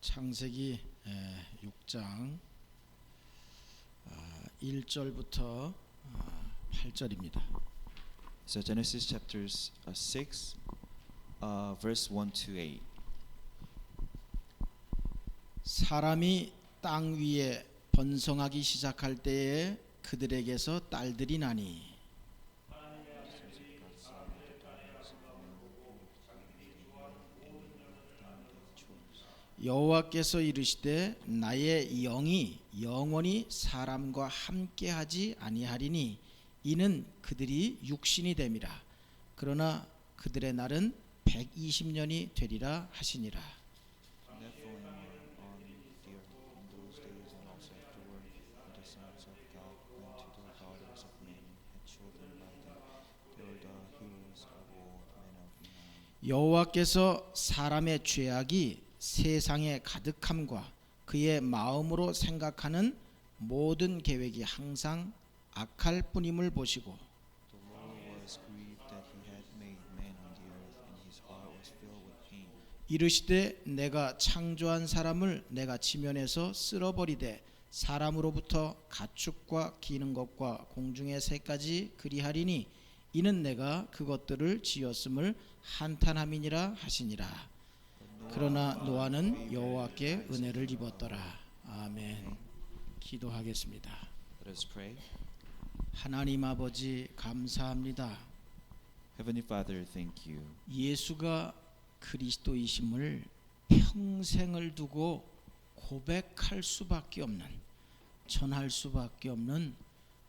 창세기 6장 1절부터 8절입니다. So Genesis chapters 6, verse 1 to 8. 사람이 땅 위에 번성하기 시작할 때에 그들에게서 딸들이 나니 여호와께서 이르시되 나의 영이 영원히 사람과 함께하지 아니하리니 이는 그들이 육신이 됨이라. 그러나 그들의 날은 120년이 되리라 하시니라. 여호와께서 사람의 죄악이 세상에 가득함과 그의 마음으로 생각하는 모든 계획이 항상 악할 뿐임을 보시고 이르시되 내가 창조한 사람을 내가 지면에서 쓸어버리되 사람으로부터 가축과 기는 것과 공중의 새까지 그리하리니 이는 내가 그것들을 지었음을 한탄함이니라 하시니라. 그러나 노아는 여호와께 은혜를 입었더라. 아멘. 기도하겠습니다. Let us pray. 하나님 아버지 감사합니다. Heavenly Father, thank you. 예수가 그리스도이심을 평생을 두고 고백할 수밖에 없는, 전할 수밖에 없는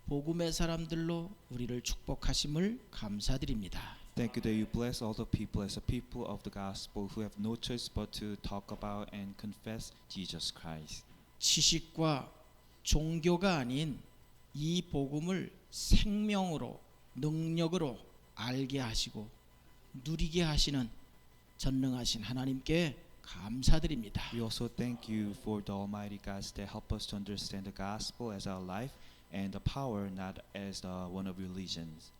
복음의 사람들로 우리를 축복하심을 감사드립니다. Thank you that you bless all the people as a people of the gospel who have no choice but to talk about and confess Jesus Christ. 지식과 종교가 아닌 이 복음을 생명으로 능력으로 알게 하시고 누리게 하시는 전능하신 하나님께 감사드립니다. We also thank you for the Almighty God that help us to understand the gospel as our life and the power not as the one of religions.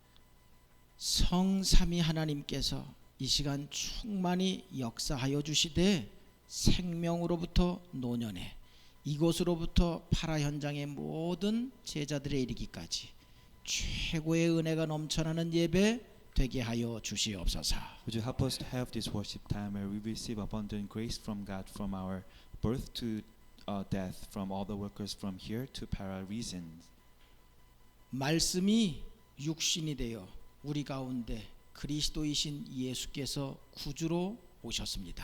성삼위 하나님께서 이 시간 충만히 역사하여 주시되 생명으로부터 노년에 이곳으로부터 파라 현장의 모든 제자들의 이르기까지 최고의 은혜가 넘쳐나는 예배 되게 하여 주시옵소서. Would you help us to have this worship time where we receive abundant grace from God from our birth to death, from all the workers from here to para reasons. 말씀이 육신이 되어 우리 가운데 그리스도이신 예수께서 구주로 오셨습니다.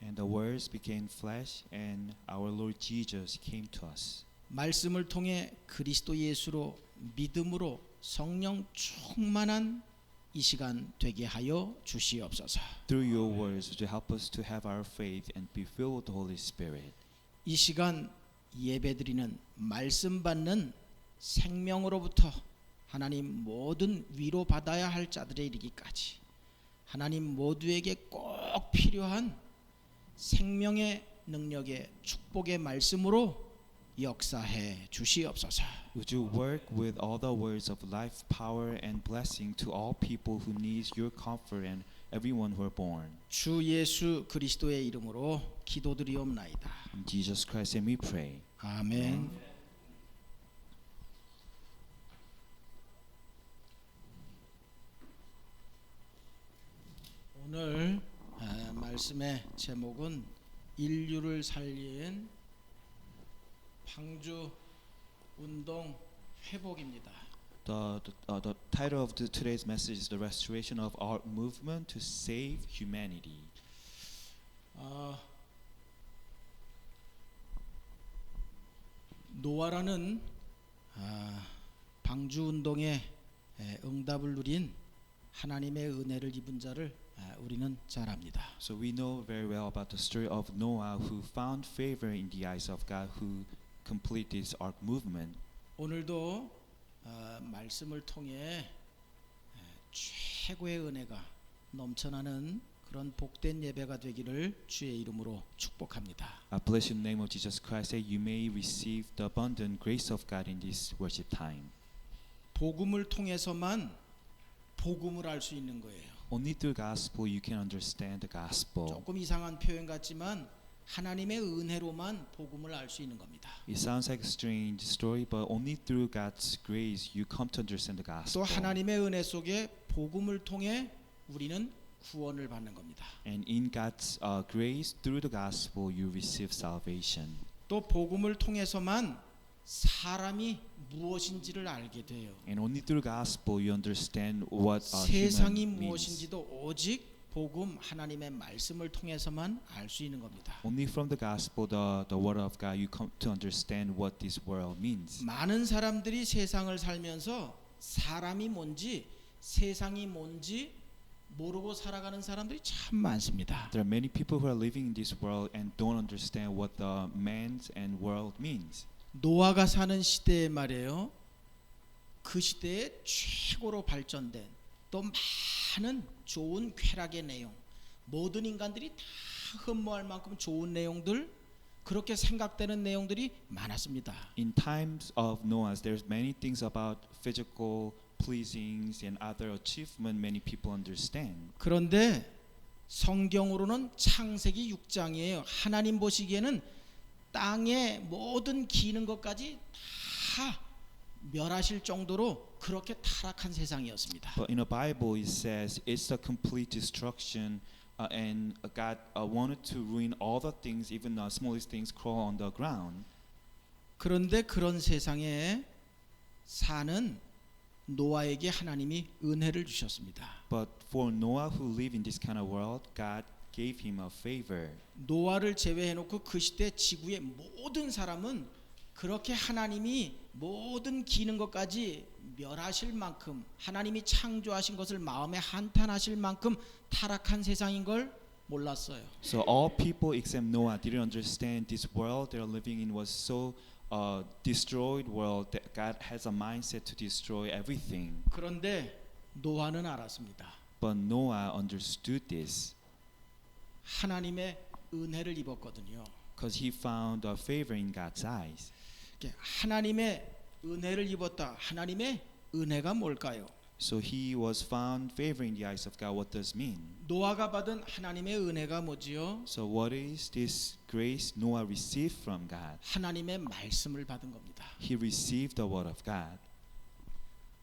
And the words became flesh and our Lord Jesus came to us. 말씀을 통해 그리스도 예수로 믿음으로 성령 충만한 이 시간 되게 하여 주시옵소서. Through your words, would you help us to have our faith and be filled with the Holy Spirit. 이 시간 예배드리는 말씀 받는 생명으로부터 하나님 모든 위로 받아야 할 자들에 이르기까지 하나님 모두에게 꼭 필요한 생명의 능력의 축복의 말씀으로 역사해 주시옵소서. Would you work with all the words of life, power, and blessing to all people who need your comfort and everyone who are born. 주 예수 그리스도의 이름으로 기도드리옵나이다. In Jesus Christ, and we pray. 아멘. 오늘 말씀의 제목은 인류를 살린 방주 운동 회복입니다. The title of today's message is the restoration of our movement to save humanity. 노아라는 방주 운동에 응답을 누린 하나님의 은혜를 입은 자를 우리는 잘 압니다. So we know very well about the story of Noah who found favor in the eyes of God who completed this ark movement. 오늘도 말씀을 통해 최고의 은혜가 넘쳐나는 그런 복된 예배가 되기를 주의 이름으로 축복합니다. I bless you in the name of Jesus Christ that you may receive the abundant grace of God in this worship time. 복음을 통해서만 복음을 알 수 있는 거예요. Only through gospel you can understand the gospel. 조금 이상한 표현 같지만 하나님의 은혜로만 복음을 알 수 있는 겁니다. It sounds like a strange story, but only through God's grace you come to understand the 또 gospel. 하나님의 은혜 속에 복음을 통해 우리는 구원을 받는 겁니다. And in God's grace, through the gospel, you receive salvation. 또 복음을 통해서만 사람이 무엇인지를 알게 돼요. And only through gospel you understand what 세상이 human means. 무엇인지도 오직 복음 하나님의 말씀을 통해서만 알 수 있는 겁니다. Only from the gospel, the word of God, you come to understand what this world means. 많은 사람들이 세상을 살면서 사람이 뭔지 세상이 뭔지 모르고 살아가는 사람들이 참 많습니다. There are many people who are living in this world and don't understand what the man and world means. 노아가 사는 시대에 말이에요. 그 시대에 최고로 발전된 또 많은 좋은 쾌락의 내용, 모든 인간들이 다 흠모할 만큼 좋은 내용들, 그렇게 생각되는 내용들이 많았습니다. In times of Noah, there's many things about physical pleasings and other achievement many people understand. 그런데 성경으로는 창세기 6장이에요. 하나님 보시기에는 땅의 모든 기는 것까지 다 멸하실 정도로 그렇게 타락한 세상이었습니다. But in the Bible, it says it's a complete destruction, and God wanted to ruin all the things, even the smallest things crawl on the ground. 그런데 그런 세상에 사는 노아에게 하나님이 은혜를 주셨습니다. But for Noah, who lived in this kind of world, God gave him a favor. 노아를 제외해놓고 그 시대 지구의 모든 사람은 그렇게 하나님이 모든 기는 것까지 멸하실 만큼 하나님이 창조하신 것을 마음에 한탄하실 만큼 타락한 세상인 걸 몰랐어요. So all people except Noah didn't understand this world they're living in was so destroyed world that God has a mindset to destroy everything. 그런데 노아는 알았습니다. But Noah understood this 하나님의 은혜를 입었거든요. because he found a favor in God's eyes. 하나님의 은혜를 입었다. 하나님의 은혜가 뭘까요? So he was found favor in the eyes of God. What does mean? 노아가 받은 하나님의 은혜가 뭐지요? So what is this grace Noah received from God? 하나님의 말씀을 받은 겁니다. He received the word of God.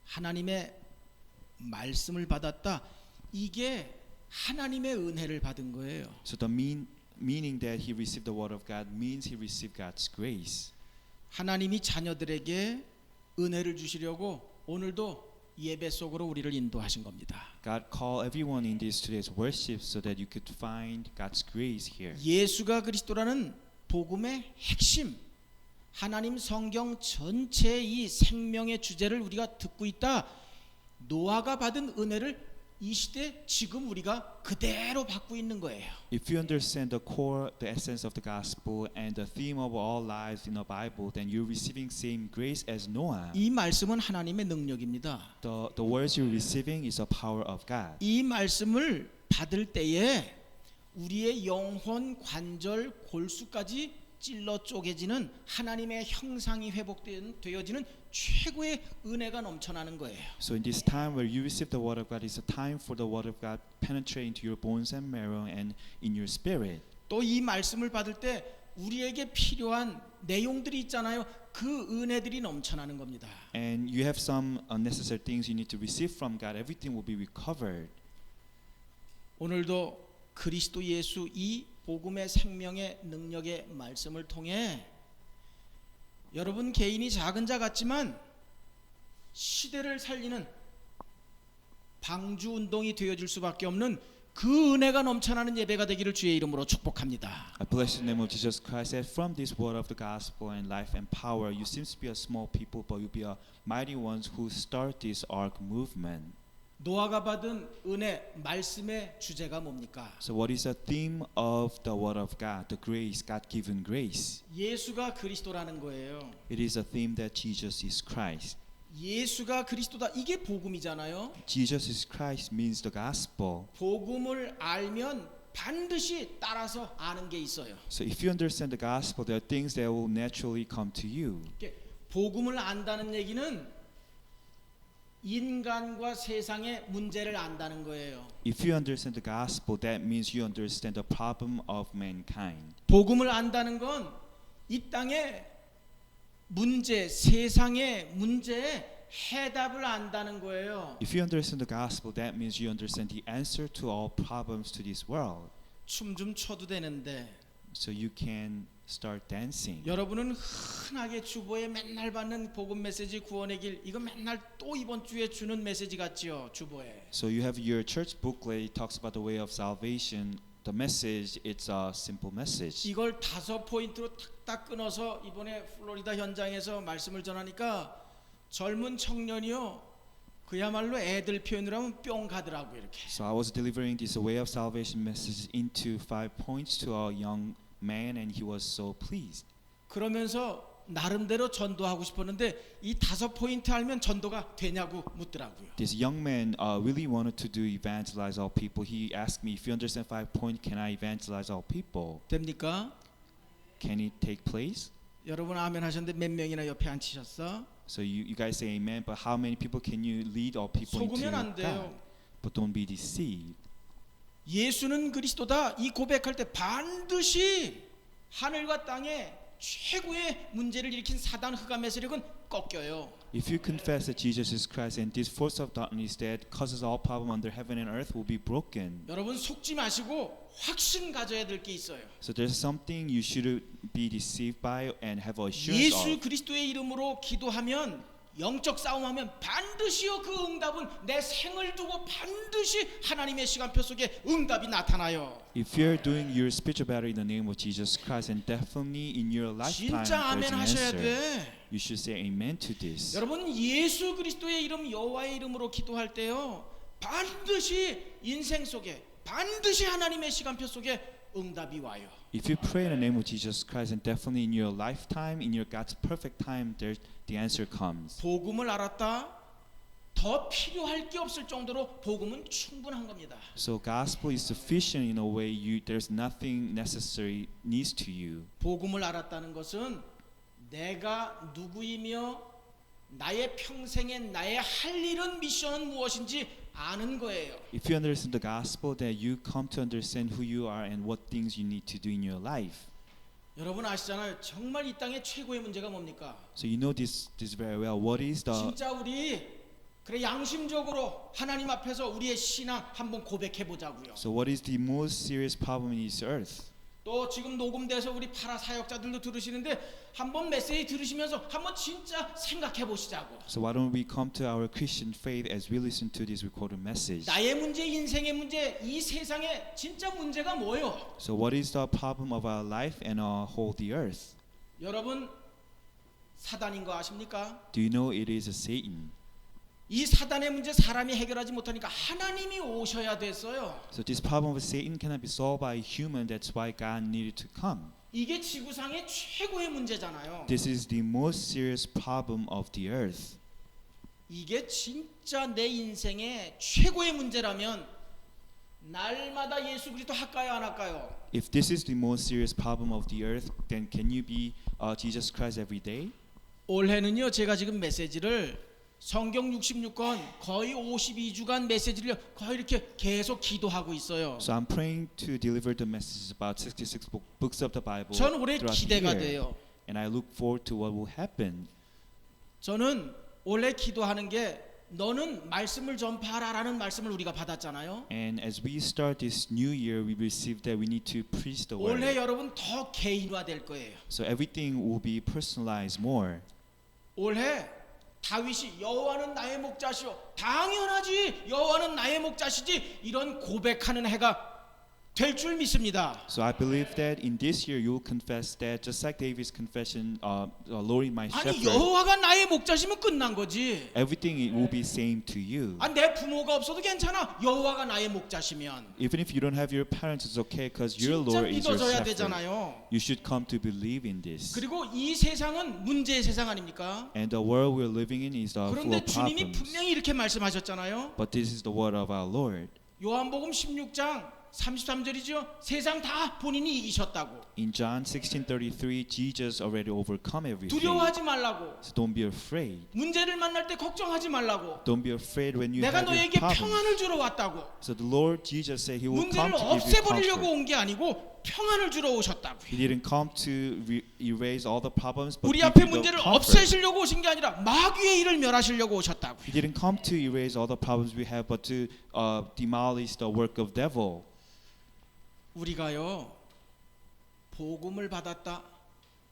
하나님의 말씀을 받았다. 이게 하나님의 은혜를 받은 거예요. So the meaning that he received the word of God means he received God's grace. 하나님이 자녀들에게 은혜를 주시려고 오늘도 예배 속으로 우리를 인도하신 겁니다. God called everyone in this today's worship so that you could find God's grace here. 예수가 그리스도라는 복음의 핵심, 하나님 성경 전체의 이 생명의 주제를 우리가 듣고 있다. 노아가 받은 은혜를 이 시대 지금 우리가 그대로 받고 있는 거예요. If you understand the core, the essence of the gospel and the theme of all lives in the Bible, then you're receiving same grace as Noah. 이 말씀은 하나님의 능력입니다. The words you're receiving is the power of God. 이 말씀을 받을 때에 우리의 영혼, 관절, 골수까지 찔러 쪼개지는 하나님의 형상이 회복되어지는 최고의 은혜가 넘쳐나는 거예요. So in this time where you receive the word of God, is a time for the word of God penetrate into your bones and marrow and in your spirit. 또 이 말씀을 받을 때 우리에게 필요한 내용들이 있잖아요. 그 은혜들이 넘쳐나는 겁니다. And you have some unnecessary things you need to receive from God. Everything will be recovered. 오늘도 그리스도 예수 이 복음의 생명의 능력의 말씀을 통해 여러분 개인이 작은 자 같지만 시대를 살리는 방주 운동이 되어줄 수밖에 없는 그 은혜가 넘쳐나는 예배가 되기를 주의 이름으로 축복합니다. I bless the name of Jesus Christ that from this word of the gospel and life and power, you seem to be a small people, but you'll be a mighty ones who start this ark movement. 노아가 받은 은혜 말씀의 주제가 뭡니까? So what is the theme of the word of God, the grace, God-given grace? 예수가 그리스도라는 거예요. It is a theme that Jesus is Christ. 예수가 그리스도다. 이게 복음이잖아요. Jesus is Christ means the gospel. 복음을 알면 반드시 따라서 아는 게 있어요. So if you understand the gospel, there are things that will naturally come to you. 복음을 안다는 얘기는 인간과 세상의 문제를 안다는 거예요. If you understand the gospel, that means you understand the problem of mankind. 복음을 안다는 건 이 땅의 문제, 세상의 문제에 해답을 안다는 거예요. If you understand the gospel, that means you understand the answer to all problems to this world. 춤 좀 춰도 되는데 So you can start dancing. 여러분은 흔하게 주보에 맨날 받는 복음 메시지 구원의 길 이거 맨날 또 이번 주에 주는 메시지 같지요. 주보에. So you have your church booklet. It talks about the way of salvation. The message, it's a simple message. 이걸 5포인트로 탁탁 끊어서 이번에 플로리다 현장에서 말씀을 전하니까 젊은 청년이요 그야말로 애들 표현으로 하면 뿅 가더라고요. 이렇게. So I was delivering this way of salvation message into 5 points to a young man, and he was so pleased. 그러면서 나름대로 전도하고 싶었는데 이 5포인트 알면 전도가 되냐고 묻더라고요. This young man really wanted to do evangelize all people. He asked me, if you understand 5 points, can I evangelize all people? 됩니까? Can it take place? 여러분 아멘 하셨는데 몇 명이나 옆에 앉히셨어? So you guys say amen, but how many people can you lead all people into 속으면 안 God? 돼요. But don't be deceived. 예수는 그리스도다 이 고백할 때 반드시 하늘과 땅에 최고의 문제를 일으킨 사단 흑암의 세력은 꺾여요. If you confess that Jesus is Christ and this force of darkness that causes all problem under heaven and earth will be broken. 여러분 속지 마시고 확신 가져야 될 게 있어요. So there's something you should be deceived by and have assurance 예수 of. 그리스도의 이름으로 기도하면 영적 싸움하면 반드시요 그 응답은 내 생을 두고 반드시 하나님의 시간표 속에 응답이 나타나요. If you're doing your spiritual battle in the name of Jesus Christ, and definitely in your lifetime 진짜 there's 아멘 an 하셔야 answer. 돼. You should say amen to this. 여러분 예수 그리스도의 이름 여호와의 이름으로 기도할 때요 반드시 인생 속에 반드시 하나님의 시간표 속에 응답이 와요. If you pray in the name of Jesus Christ, and definitely in your lifetime, in your God's perfect time, there the answer comes. 복음을 알았다. 더 필요할 게 없을 정도로 복음은 충분한 겁니다. So gospel is sufficient in a way. There's nothing necessary needs to you. 복음을 알았다는 것은 내가 누구이며 나의 평생에 나의 할 일은 미션은 무엇인지 아는 거예요. If you understand the gospel, that you come to understand who you are and what things you need to do in your life. 여러분 아시잖아요. 정말 이 땅의 최고의 문제가 뭡니까? So you know this very well. What is the 진짜 우리 그래 양심적으로 하나님 앞에서 우리의 신앙 한번 고백해 보자고요. So what is the most serious problem in this earth? 또 지금 녹음돼서 우리 파라 사역자들도 들으시는데 한번 메시지 들으시면서 한번 진짜 생각해 보시자고. So why don't we come to our Christian faith as we listen to this recorded message? 나의 문제, 인생의 문제, 이 세상의 진짜 문제가 뭐예요? So what is the problem of our life and our whole the earth? 여러분 사단인 거 아십니까? Do you know it is a Satan? 이 사단의 문제 사람이 해결하지 못하니까 하나님이 오셔야 됐어요. So this problem of Satan cannot be solved by human. That's why God needed to come. 이게 지구상의 최고의 문제잖아요. This is the most serious problem of the earth. 이게 진짜 내 인생의 최고의 문제라면 날마다 예수 그리스도 할까요 안 할까요? If this is the most serious problem of the earth, then can you be Jesus Christ every day? 올해는요 제가 지금 메시지를 성경 66권 거의 52주간 메시지를 거의 이렇게 계속 기도하고 있어요. So I'm praying to deliver the messages about 66 books of the Bible 전 올해 throughout the 기대가 year. 돼요. And I look forward to what will happen. 저는 올해 기도하는 게 너는 말씀을 전파하라라는 말씀을 우리가 받았잖아요. And as we start this new year, we receive that we need to preach the word. 올해 여러분 더 개인화될 거예요. So everything will be personalized more. 올해 다윗이 여호와는 나의 목자시오. 당연하지. 여호와는 나의 목자시지. 이런 고백하는 해가 될 줄 믿습니다. So I believe that in this year you will confess that, just like David's confession, Lord is my 아니 shepherd. 여호와가 나의 목자시면 끝난 거지. Everything it will be same to you. 아, 내 부모가 없어도 괜찮아. 여호와가 나의 목자시면. Even if you don't have your parents, it's okay because your 진짜 Lord is your 믿어져야 shepherd. 되잖아요. You should come to believe in this. 그리고 이 세상은 문제의 세상 아닙니까? And the world we're living in is full 그런데 of 주님이 problems. 분명히 이렇게 말씀하셨잖아요. But this is the word of our Lord. 요한복음 16장 33절이죠. 세상 다 본인이 이기셨다고. In John 16:33, Jesus already overcome everything. 두려워하지 말라고. So don't be afraid. 문제를 만날 때 걱정하지 말라고. Don't be afraid when you 내가 have your 너에게 problems. 평안을 주러 왔다고. So the Lord Jesus said He will 문제를 come to give you 없애버리려고 comfort. 온 게 아니고 평안을 주러 오셨다고. He didn't come to erase all the problems, but 우리 give 앞에 you the 문제를 comfort. 없애시려고 오신 게 아니라 마귀의 일을 멸하시려고 오셨다고. He didn't come to erase all the problems we have, but to demolish the work of devil. 우리가요 복음을 받았다.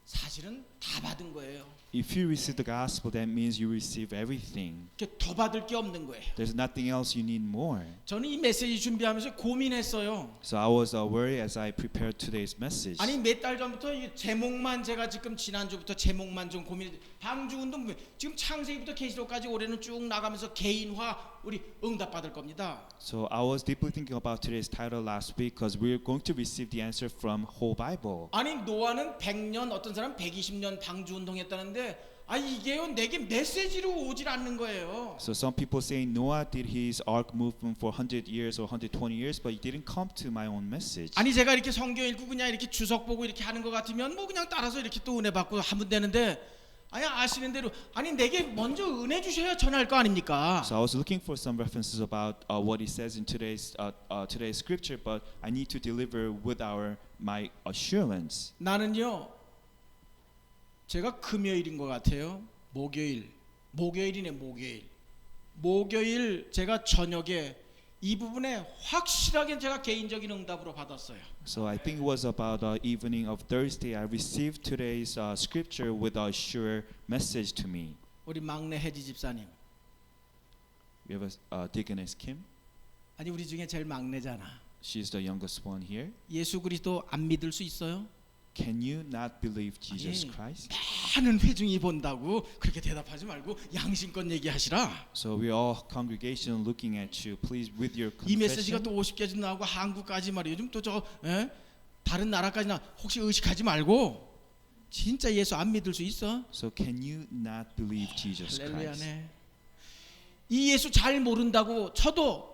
사실은 다 받은 거예요. If you receive the gospel, that means you receive everything. 이렇게 더 받을 게 없는 거예요. There's nothing else you need more. 저는 이 메시지 준비하면서 고민했어요. So I was worried as I prepared today's message. 아니 몇 달 전부터 이 제목만 제가 지금 지난주부터 제목만 좀 고민. 방주운동 지금 창세기부터 계시록까지 올해는 쭉 나가면서 개인화 우리 응답 받을 겁니다. So I was deeply thinking about today's title last week because we're going to receive the answer from whole Bible. 아니 노아는 100년 어떤 사람 120년 방주운동했다는데 아 이게요 내게 메시지로 오질 않는 거예요. So some people say Noah did his ark movement for 100 years or 120 years, but he didn't come to my own message. 아니 제가 이렇게 성경 읽고 그냥 이렇게 주석 보고 이렇게 하는 것 같으면 뭐 그냥 따라서 이렇게 또 은혜 받고 하면 되는데 아니 아시는 대로 아니 내게 먼저 은혜 주셔야 전할 거 아닙니까? So I was looking for some references about what it says in today's scripture, but I need to deliver with my assurance. 나는요 제가 금요일인 것 같아요. 목요일이네 목요일 제가 저녁에 이 부분에 확실하게 제가 개인적인 응답으로 받았어요. So I think it was about the evening of Thursday. I received today's scripture with a sure message to me. 우리 막내 혜지 집사님. We have a Deaconess Kim. 아니 우리 중에 제일 막내잖아. She's the youngest one here. 예수 그리스도 안 믿을 수 있어요? Can you not believe Jesus 아니, Christ? 많은 회중이 본다고 그렇게 대답하지 말고 양심껏 얘기하시라. So we all congregation looking at you. Please with your 이 메시지가 confession. 또 50개도 나오고 한국까지 말이에요. 요즘 또 다른 나라까지 나 혹시 의식하지 말고 진짜 예수 안 믿을 수 있어? So can you not believe Jesus Christ? 할렐루야네. 이 예수 잘 모른다고 쳐도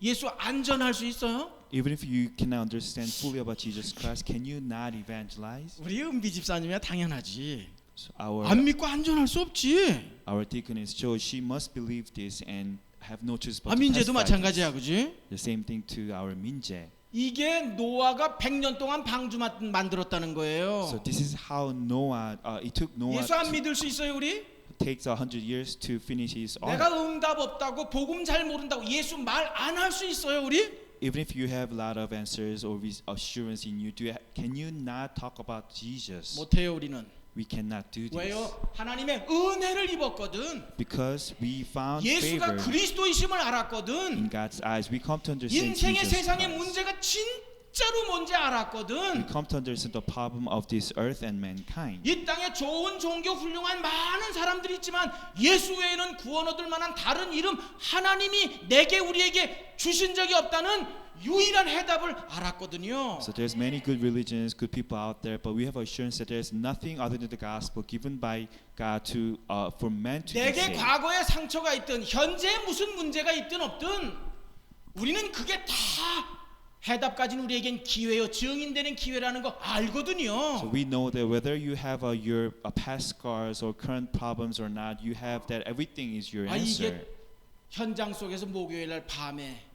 예수 안전할 수 있어요? Even if you cannot understand fully about Jesus Christ, can you not evangelize? 우리 은비 집사님이야 당연하지. So 안 믿고 안전할 수 없지. our deaconess Joe, she must believe this and have no choice but to 민재도 testify 마찬가지야, this. 그지? The same thing to our Minje. 이게 노아가 100년 동안 방주 만들었다는 거예요. So this is how Noah. It took Noah. 예수 안 믿을 수 있어요, 우리? Takes 100 years to finish his ark. 내가 응답 없다고 복음 잘 모른다고 예수 말 안 할 수 있어요, 우리? Even if you have a lot of answers or assurance in you, can you not talk about Jesus? 못해요, 우리는. We cannot do this. 왜요? 하나님의 은혜를 입었거든. Because we found 예수가 favor 그리스도이심을 in 알았거든. God's eyes. We come to understand 인생의 Jesus 세상의 Christ. 문제가 진짜로 뭔지 We 알았거든. come to understand the problem of this earth and mankind. 이 땅에 좋은 종교 훌륭한 많은 사람들이 있지만 예수 외에는 구원 얻을 만한 다른 이름 하나님이 내게 우리에게 주신 적이 없다는 유일한 해답을 알았거든요. So there's many good religions, good people out there, but we have assurance that there's nothing other than the gospel given by God for man to be 내게 saved. 과거에 상처가 있든 현재 무슨 문제가 있든 없든 우리는 그게 다 해답까지는 우리에겐 기회요 증인되는 기회라는 거 알거든요. So we know that whether you have your past scars or current problems or not, you have that everything is your answer. 이게 현장 속에서 목요일 날 밤에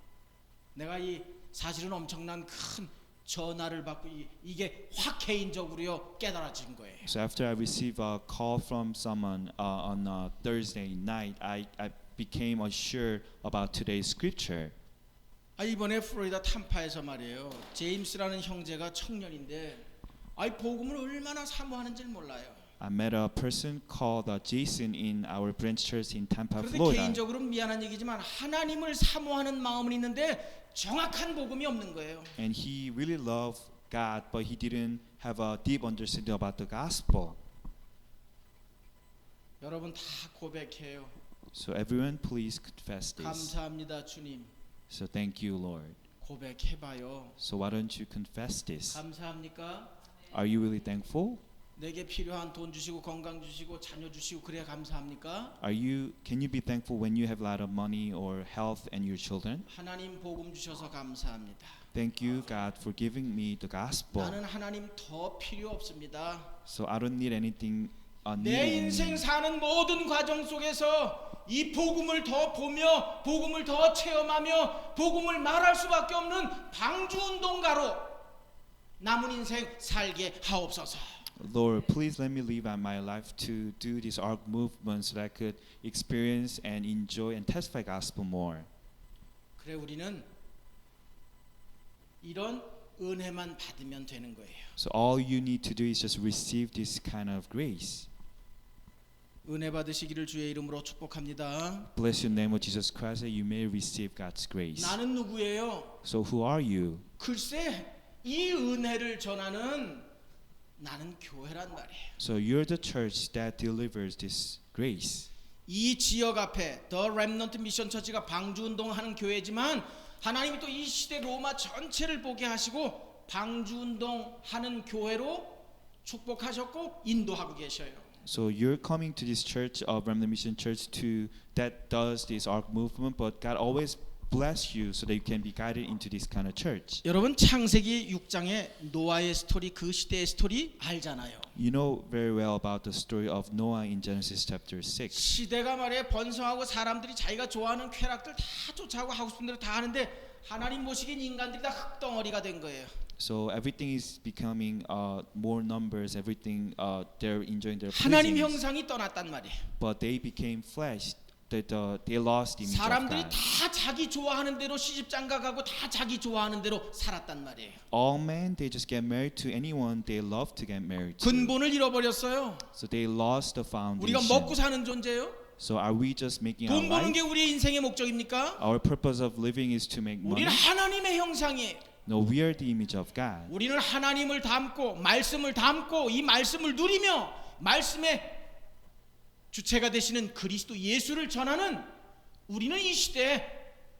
내가 이 사실은 엄청난 큰 전화를 받고 이게 확 개인적으로요 깨달아진 거예요. So after I received a call from someone on Thursday night, I became assured about today's scripture. 이번에 플로리다 탐파에서 말이에요. 제임스라는 형제가 청년인데 복음을 얼마나 사모하는지 몰라요. I met a person called Jason in our branch church in Tampa, 그런데 Florida. 개인적으로 미안한 얘기지만 하나님을 사모하는 마음은 있는데 정확한 복음이 없는 거예요. And he really loved God, but he didn't have a deep understanding about the gospel. 여러분 다 고백해요. So everyone, please confess this. 감사합니다, 주님. So thank you, Lord. 고백해봐요. So why don't you confess this? 감사합니까? Are you really thankful? 내게 필요한 돈 주시고 건강 주시고 자녀 주시고 그래야 감사합니까? Can you be thankful when you have a lot of money or health and your children? 하나님 복음 주셔서 감사합니다. Thank you, God, for giving me the gospel. 나는 하나님 더 필요 없습니다. So I don't need anything. 내 인생 사는 모든 과정 속에서 이 복음을 더 보며 복음을 더 체험하며 복음을 말할 수밖에 없는 방주운동가로 남은 인생 살게 하옵소서. Lord, please let me live out my life to do this ARC movement so that I could experience and enjoy and testify gospel more. 그래 우리는 이런 은혜만 받으면 되는 거예요. So all you need to do is just receive this kind of grace. 은혜 받으시기를 주의 이름으로 축복합니다. Bless your name of Jesus Christ that you may receive God's grace. 나는 누구예요? So who are you? 글쎄 이 은혜를 전하는 나는 교회란 말이에요. So you're the church that delivers this grace. 이 지역 앞에 더 렘넌트 미션 처치가 방주운동하는 교회지만 하나님이 또 이 시대 로마 전체를 보게 하시고 방주운동하는 교회로 축복하셨고 인도하고 계셔요. So you're coming to this church of Remnant Mission Church to that does this ARC movement, but God always bless you so that you can be guided into this kind of church. 여러분 창세기 6장의 노아의 스토리 그 시대의 스토리 알잖아요. You know very well about the story of Noah in Genesis chapter 6. 시대가 말이에요 번성하고 사람들이 자기가 좋아하는 쾌락들 다 쫓아가고 하고 싶은 대로 다 하는데 하나님 보시기엔 인간들이 다 흙덩어리가 된 거예요. So everything is becoming more numbers. Everything they're enjoying their 하나님 pleasings. 형상이 떠났단 말이에요. But they became flesh. They lost the image of 사람들이 God. 다 자기 좋아하는 대로 시집장가 가고 다 자기 좋아하는 대로 살았단 말이에요. All men they just get married to anyone they love to get married to. 근본을 잃어버렸어요. So they lost the 우리가 foundation. 먹고 사는 존재예요. So are we just making our 돈 버는 life? 게 우리의 인생의 목적입니까? Our purpose of living is to make money. 우리는 하나님의 형상이에요. No, we are the image of God. 우리는 하나님을 닮고 말씀을 닮고 이 말씀을 누리며 말씀의 주체가 되시는 그리스도 예수를 전하는 우리는 이 시대에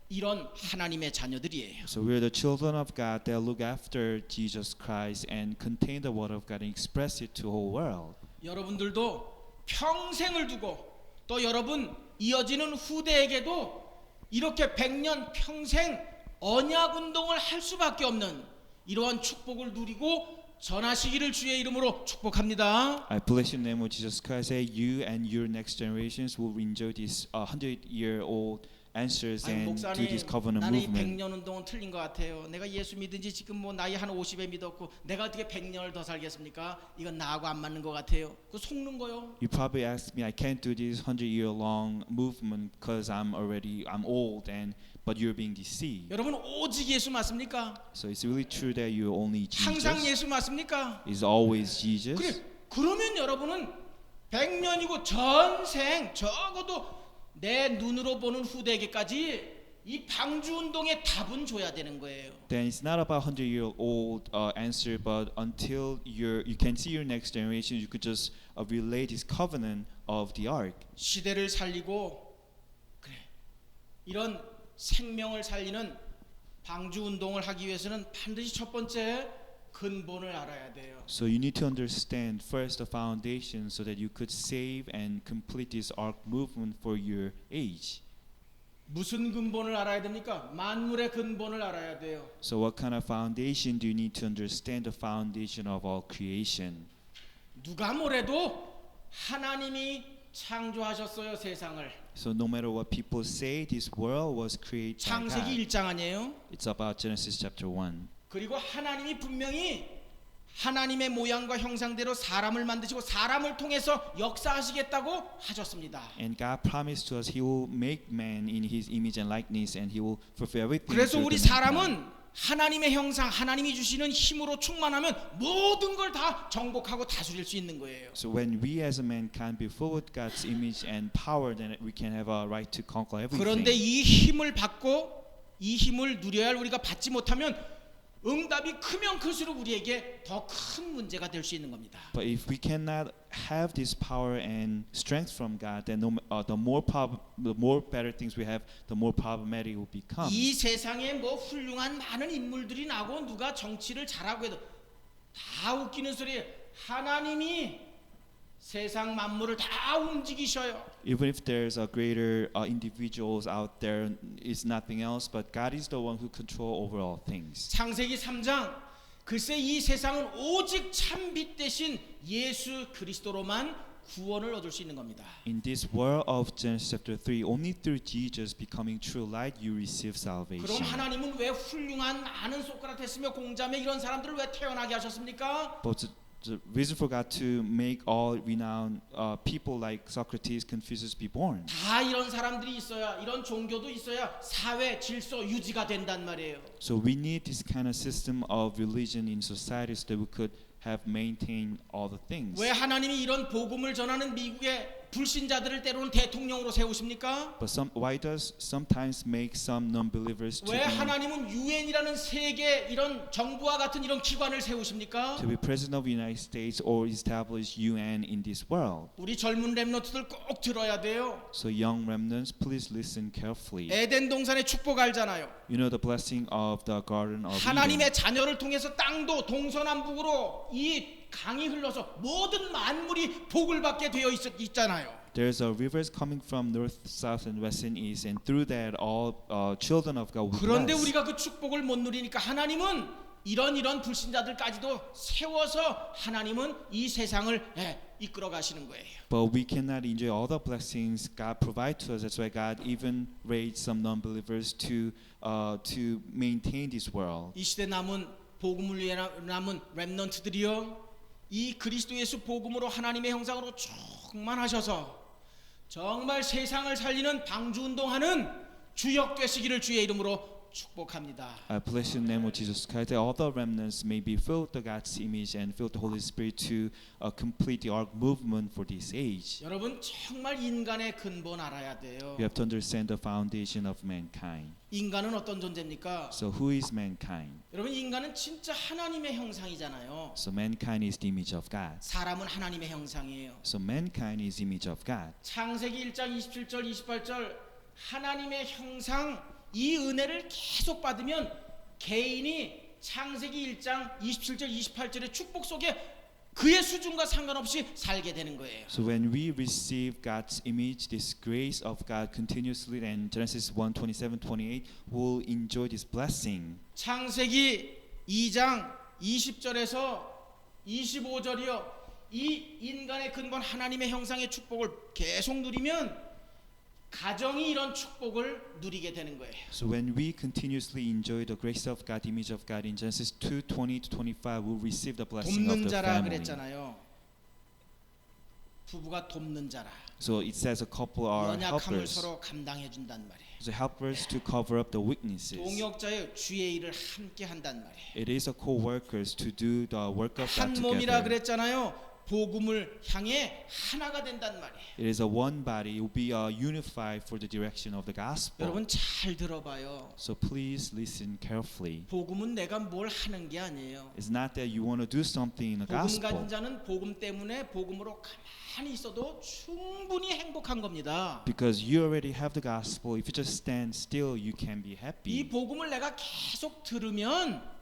이런 하나님의 자녀들이에요. So we are the children of God that look after Jesus Christ and contain the word of God and express it to the whole world. 여러분들도 평생을 두고 또 여러분 이어지는 후대에게도 이렇게 100년 평생 언약 운동을 할 수밖에 없는 이러한 축복을 누리고 전하시기를 주의 이름으로 축복합니다. I bless your name, O Jesus Christ, that you and your next generations will enjoy this 100-year-old answers 아니, and do 목사님, this covenant 나는 이 movement. 100년 운동은 틀린 것 같아요. 내가 예수 믿은 지 지금 뭐 나이 한 50에 믿었고 내가 어떻게 100년을 더 살겠습니까? 이건 나하고 안 맞는 것 같아요. 그거 속는 거요. You probably asked me, I can't do this 100-year-long movement because I'm old, but you're being deceived. 여러분 오직 예수 맞습니까? So it's really true that you're only 항상 Jesus. 예수 맞습니까? Is always Jesus. 그래 그러면 여러분은 100년이고 전생 적어도 내 눈으로 보는 후대에게까지 이 방주 운동의 답은 줘야 되는 거예요. Then it's not about 100-year-old answer, but until you can see your next generation, you could just relay this covenant of the ark. 시대를 살리고 그래 이런 생명을 살리는 방주 운동을 하기 위해서는 반드시 첫 번째 근본을 알아야 돼요. So you need to understand first the foundation so that you could save and complete this ark movement for your age. 무슨 근본을 알아야 됩니까? 만물의 근본을 알아야 돼요. So what kind of foundation do you need to understand? The foundation of all creation. 누가 뭐래도 하나님이 창조하셨어요 세상을. So no matter what people say, this world was created by 창세기 God. 1장 아니에요? It's about Genesis chapter 1. 그리고 하나님이 분명히 하나님의 모양과 형상대로 사람을 만드시고 사람을 통해서 역사하시겠다고 하셨습니다. And God promised to us He will make man in His image and likeness, and He will fulfill everything. 그래서 through 우리 the mankind. 사람은 하나님의 형상, 하나님이 주시는 힘으로 충만하면 모든 걸 다 정복하고 다스릴 수 있는 거예요. So when we as a mankind be full with God's image and power, then we can have a right to conquer everything. 그런데 이 힘을 받고 이 힘을 누려야 할 우리가 받지 못하면 응답이 크면 클수록 우리에게 더 큰 문제가 될 수 있는 겁니다. But if we cannot have this power and strength from God, then the more better things we have, the more problematic it will become. 이 세상에 뭐 훌륭한 많은 인물들이 나고 누가 정치를 잘하고 해도 다 웃기는 소리에 하나님이 세상 만물을 다 움직이셔요. Even if there's a greater individuals out there, it's nothing else, but God is the one who control over all things. 창세기 3장 글쎄 이 세상은 오직 참 빛 대신 예수 그리스도로만 구원을 얻을 수 있는 겁니다. In this world of Genesis chapter 3, only through Jesus becoming true light you receive salvation. 그럼 하나님은 왜 훌륭한 아는 소크라테스며 공자며 이런 사람들을 왜 태어나게 하셨습니까? But the reason for God to make all renowned people like Socrates, Confucius be born. 다 이런 사람들이 있어야 이런 종교도 있어야 사회 질서 유지가 된단 말이에요. So we need this kind of system of religion in society so that we could have maintained all the things. 왜 하나님이 이런 복음을 전하는 미국의 불신자들을 때로는 대통령으로 세우십니까? But why does sometimes make some non-believers to 왜 be, 하나님은 유엔이라는 세계 이런 정부와 같은 이런 기관을 세우십니까? to be president of the United States or establish UN in this world? 우리 젊은 렘너트들 꼭 들어야 돼요. So young remnants, please listen carefully. 에덴 동산의 축복 알잖아요. You know the blessing of the Garden of Eden. 하나님의 자녀를 통해서 땅도 동서남북으로 이 강이 흘러서 모든 만물이 복을 받게 되어 있잖아요. There's a rivers coming from north, south, and west and east, and through that all children of God will be 그런데 blessed. 우리가 그 축복을 못 누리니까 하나님은 이런 불신자들까지도 세워서 하나님은 이 세상을 이끌어 가시는 거예요. But we cannot enjoy all the blessings God provide to us. That's why God even raised some non-believers to maintain this world. 이 시대 남은 복음을 위해 남은 렘넌트들이요. 이 그리스도 예수 복음으로 하나님의 형상으로 충만하셔서 정말 세상을 살리는 방주운동하는 주역 되시기를 주의 이름으로 축복합니다. I bless you in the name of Jesus Christ that all the remnants may be filled with God's image and filled with the Holy Spirit to complete the ark movement for this age. 여러분 정말 인간의 근본 알아야 돼요. We have to understand the foundation of mankind. 인간은 어떤 존재입니까? So who is mankind? 여러분 인간은 진짜 하나님의 형상이잖아요. So mankind is the image of God. 사람은 하나님의 형상이에요. So mankind is the image of God. 창세기 1장 27절 28절 하나님의 형상 이 은혜를 계속 받으면 개인이 창세기 1장 27절 28절의 축복 속에 그의 수준과 상관없이 살게 되는 거예요. So when we receive God's image, this grace of God continuously, and Genesis 1:27-28 will enjoy this blessing. 창세기 2장 20절에서 25절이요. 이 인간의 근본 하나님의 형상의 축복을 계속 누리면 가정이 이런 축복을 누리게 되는 거예요. So when we continuously enjoy the grace of God, image of God in Genesis 2:20-25, we'll receive the blessing of 돕는 the 자라 family. 그랬잖아요. 부부가 돕는 자라. So it says a couple are 연약함을 helpers. 서로 감당해 준단 말이에요. So helpers to cover up the weaknesses. 동역자의 주의 일을 함께 한단 말이에요. It is a co-workers to do the work of God 한 몸이라 together. 그랬잖아요. 복음을 향해 하나가 된단 말이에요. It is a one body. It will be unified for the direction of the gospel. 여러분 잘 들어봐요. So please listen carefully. 복음은 내가 뭘 하는 게 아니에요. It's not that you want to do something in the 복음 gospel. 가진 자는 복음 때문에 복음으로 가만히 있어도 충분히 행복한 겁니다. Because you already have the gospel. If you just stand still, you can be 이 happy. 복음을 내가 계속 들으면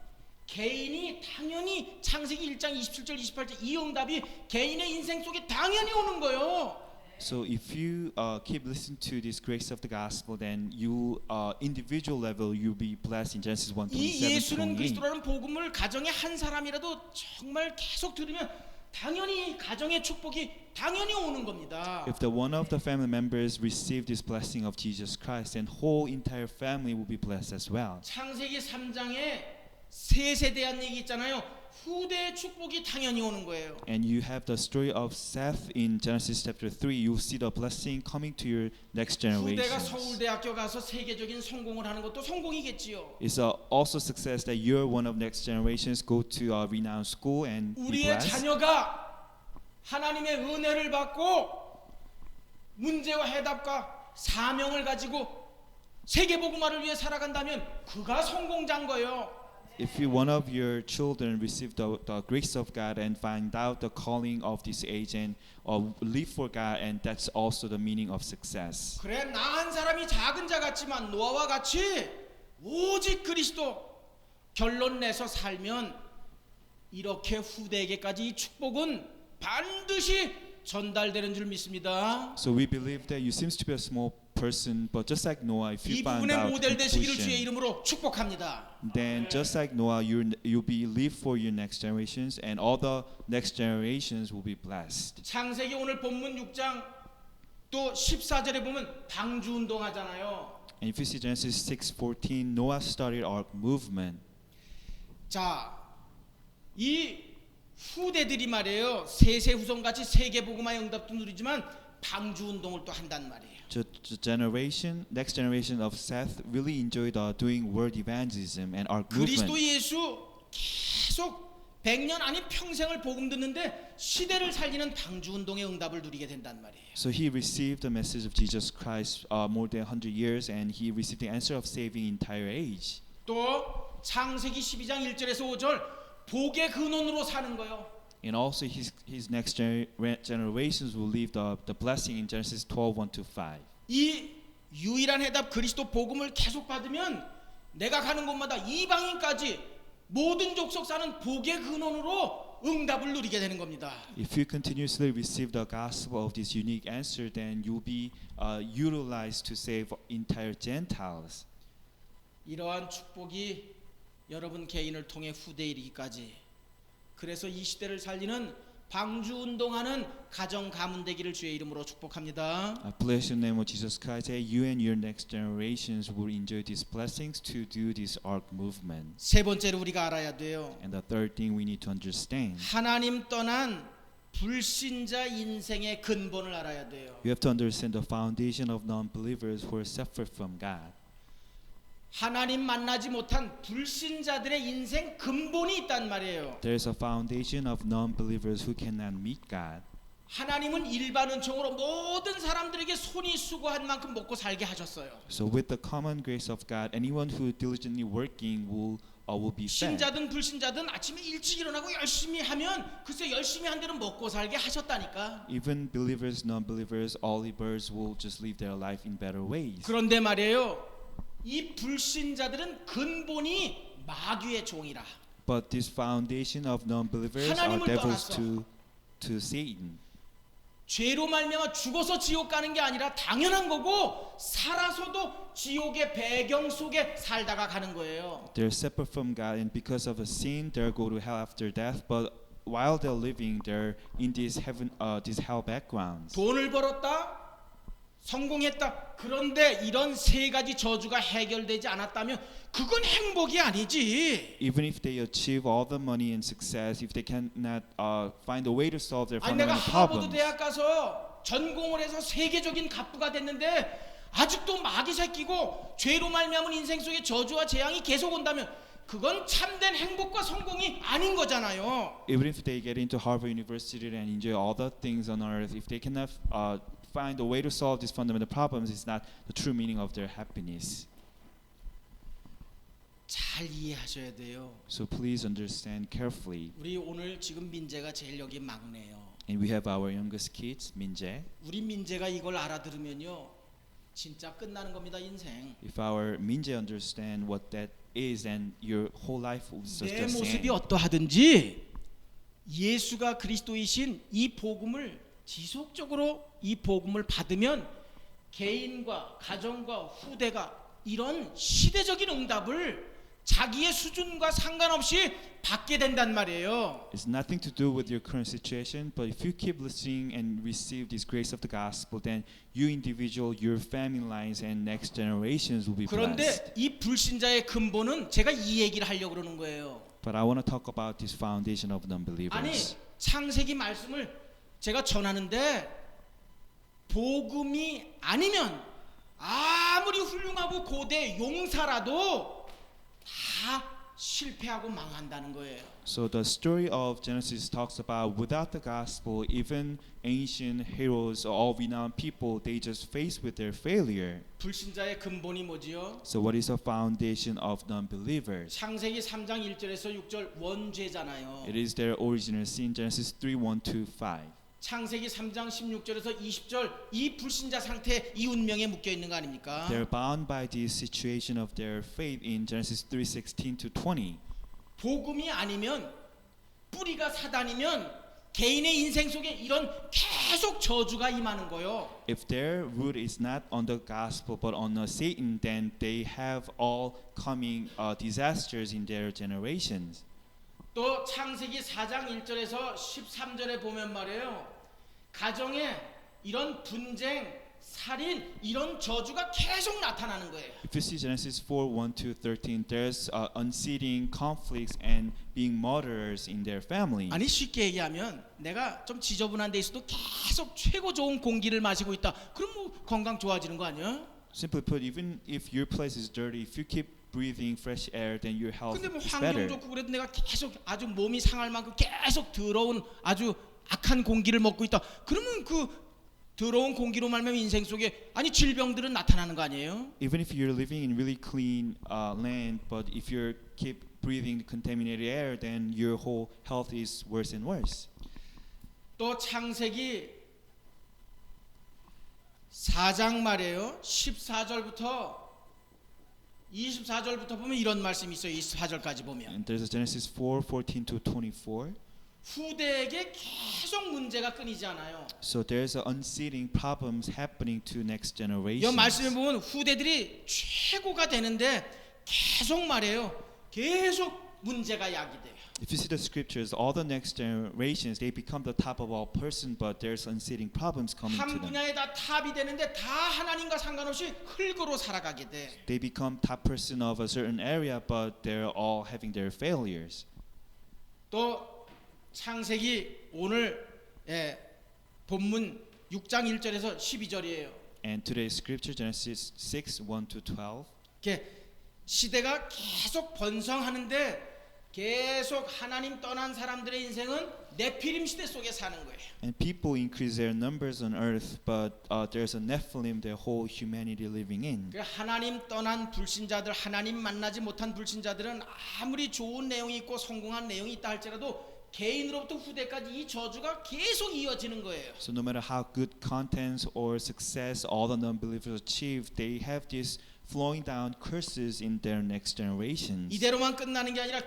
개인이 당연히 창세기 1장 27절 28절 이 응답이 개인의 인생 속에 당연히 오는 거예요. So if you keep listening to this grace of the gospel, then you individual level you'll be blessed in Genesis 이 예수는 1:27-28. 그리스도라는 복음을 가정의 한 사람이라도 정말 계속 들으면 당연히 가정의 축복이 당연히 오는 겁니다. If the one of the family members receive this blessing of Jesus Christ, then whole entire family will be blessed as well. 창세기 3장에 셋에 대한 얘기 있잖아요. 후대의 축복이 당연히 오는 거예요. And you have the story of Seth in Genesis chapter 3. You'll see the blessing coming to your next 후대가 generations. 서울대학교 가서 세계적인 성공을 하는 것도 성공이겠지요. It's also success that you're one of next generations go to a renowned school and be 우리의 blessed. 자녀가 하나님의 은혜를 받고 문제와 해답과 사명을 가지고 세계 복음화를 위해 살아간다면 그가 성공자인 거예요. If one of your children receive the grace of God and find out the calling of this age and live for God, and that's also the meaning of success. 그래 나 한 사람이 작은 자 같지만 노아와 같이 오직 그리스도 결론 내서 살면 이렇게 후대에게까지 이 축복은 반드시 전달되는 줄 믿습니다. So we believe that you seems to be a small person, but just like Noah, if you 이 find 부분의 out 모델 되시기를 주의 conclusion, 이름으로 축복합니다. then just like Noah, you'll be live for your next generations, and all the next generations will be blessed. 창세기 오늘 본문 6장 또 14절에 보면 방주 운동하잖아요. And if you see Genesis 6:14, Noah started ark movement. 자, 이 후대들이 말이에요. 세세 후손같이 세계 복음화의 응답도 누리지만 방주 운동을 또 한단 말이에요. The generation, next generation of Seth, really enjoyed doing world evangelism and ark 그리스도 movement. 예수 계속 100년 아니 평생을 복음 듣는데 시대를 살리는 방주 운동의 응답을 누리게 된단 말이에요. So he received the message of Jesus Christ more than 100 years, and he received the answer of saving entire age. 또 창세기 12장 1절에서 5절 복의 근원으로 사는 거요. And also his next generations will leave the blessing in Genesis 12:1-5. 이 유일한 해답 그리스도 복음을 계속 받으면 내가 가는 곳마다 이방인까지 모든 족속 사는 복의 근원으로 응답을 누리게 되는 겁니다. If you continuously receive the gospel of this unique answer, then you'll be utilized to save entire Gentiles. 이러한 축복이 여러분 개인을 통해 후대에 이르기까지 그래서 이 시대를 살리는 방주 운동하는 가정 가문 되기를 주의 이름으로 축복합니다. I bless the name of Jesus Christ that you and your next generations will enjoy these blessings to do this ark movement. 세 번째로 우리가 알아야 돼요. And the third thing we need to understand, 하나님 떠난 불신자 인생의 근본을 알아야 돼요. you have to understand the foundation of non-believers who are separate from God. 하나님 만나지 못한 불신자들의 인생 근본이 있단 말이에요. There is a foundation of non-believers who cannot meet God. 하나님은 일반 은총으로 모든 사람들에게 손이 수고한 만큼 먹고 살게 하셨어요. So with the common grace of God, anyone who diligently working will be fed. 신자든 불신자든 아침에 일찍 일어나고 열심히 하면 글쎄 열심히 한 대로 먹고 살게 하셨다니까. Even believers, non-believers, all believers will just live their life in better ways. 그런데 말이에요. 이 불신자들은 근본이 마귀의 종이라. But this foundation of non-believers are 하나님을 devils 떠났어. to Satan. 죄로 말미암아 죽어서 지옥 가는 게 아니라 당연한 거고 살아서도 지옥의 배경 속에 살다가 가는 거예요. They're separate from God, and because of a sin, they'll go to hell after death. But while they're living, they're in this hell backgrounds. 돈을 벌었다, 성공했다. 그런데 이런 세 가지 저주가 해결되지 않았다면 그건 행복이 아니지. Even if they achieve all the money and success, if they cannot find a way to solve their 아니 내가 fundamental 하버드 problems, 대학 가서 전공을 해서 세계적인 갑부가 됐는데 아직도 마귀 새끼고 죄로 말미암은 인생 속에 저주와 재앙이 계속 온다면 그건 참된 행복과 성공이 아닌 거잖아요. even if they get into Harvard University and enjoy all the things on earth, if they cannot find a way to solve these fundamental problems, it's not the true meaning of their happiness. 잘 이해하셔야 돼요. So please understand carefully. 우리 오늘 지금 민재가 제일 여기 막내요. And we have our youngest kids, Minjae. 우리 민재가 이걸 알아들으면요 진짜 끝나는 겁니다 인생. If our Minjae understand what that is, then your whole life will just 내 the 모습이 same. 어떠하든지 예수가 그리스도이신 이 복음을 지속적으로 이 복음을 받으면 개인과 가정과 후대가 이런 시대적인 응답을 자기의 수준과 상관없이 받게 된단 말이에요. It's nothing to do with your current situation, but if you keep listening and receive this grace of the gospel, then you individual, your family lines, and next generations will be blessed. 그런데 이 불신자의 근본은 제가 이 얘기를 하려고 그러는 거예요. But I want to talk about this foundation of 아니 non-believers. 창세기 말씀을 제가 전하는데 복음이 아니면 아무리 훌륭하고 고대 용사라도 다 실패하고 망한다는 거예요. So the story of Genesis talks about without the gospel, even ancient heroes or all renowned people, they just face with their failure. 불신자의 근본이 뭐지요? So what is the foundation of non-believers? 창세기 3장 1절에서 6절 원죄잖아요. It is their original sin, Genesis 3:1-5. 창세기 3장 16절에서 20절 이 불신자 상태 이 운명에 묶여 있는 거 아닙니까? They're bound by the situation of their faith in Genesis 3:16-20. 복음이 아니면 뿌리가 사단이면 개인의 인생 속에 이런 계속 저주가 임하는 거요. If their root is not on the gospel but on Satan, then they have all coming disasters in their generations. 또 창세기 4장 1절에서 13절에 보면 말이에요. 가정에 이런 분쟁, 살인 이런 저주가 계속 나타나는 거예요. If you see Genesis 4:1-13, there's unseating conflicts and being murderers in their family. 아니 쉽게 얘기하면 내가 좀 지저분한 데 있어도 계속 최고 좋은 공기를 마시고 있다. 그럼 뭐 건강 좋아지는 거 아니야? Simply put, even if your place is dirty, if you keep breathing fresh air, then your health 근데 뭐 is 환경 better. 좋고 그래도 내가 계속 아주 몸이 상할 만큼 계속 더러운 아주 악한 공기를 먹고 있다. 그러면 그 더러운 공기로 말하면 인생 속에 아니 질병들은 나타나는 거 아니에요? Even if you're living in really clean land, but if you keep breathing contaminated air, then your whole health is worse and worse. 또 창세기 4장 말이에요. 14절부터 24절부터 보면 이런 말씀이 있어요. 24절까지 보면 And there's a Genesis 4:14-24. 후대에게 계속 문제가 끊이지 않아요. So there's a unseating problems happening to next 이 generation. 말씀에 보면 후대들이 최고가 되는데 계속 말해요. 계속 문제가 야기돼요. If you see the scriptures, all the next generations they become the top of all person, but there's unseating problems coming to 한 them. 분야에 다 탑이 되는데 다 하나님과 상관없이 흙으로 살아가게 돼. They become top person of a certain area, but they're all having their failures. 또 창세기 오늘 본문 6장 1절에서 12절이에요. And today's scripture, Genesis 6:1-12. 이렇게 시대가 계속 번성하는데 계속 하나님 떠난 사람들의 인생은 네피림 시대 속에 사는 거예요. And people increase their numbers on earth, but there's a Nephilim, the whole humanity living in. 그 하나님 떠난 불신자들, 하나님 만나지 못한 불신자들은 아무리 좋은 내용이 있고 성공한 내용이 있다 할지라도 개인으로부터 후대까지 이 저주가 계속 이어지는 거예요. So no matter how good contents or success all the non-believers achieve, they have this flowing down curses in their next generations. 이대로만 끝나는 게 아니라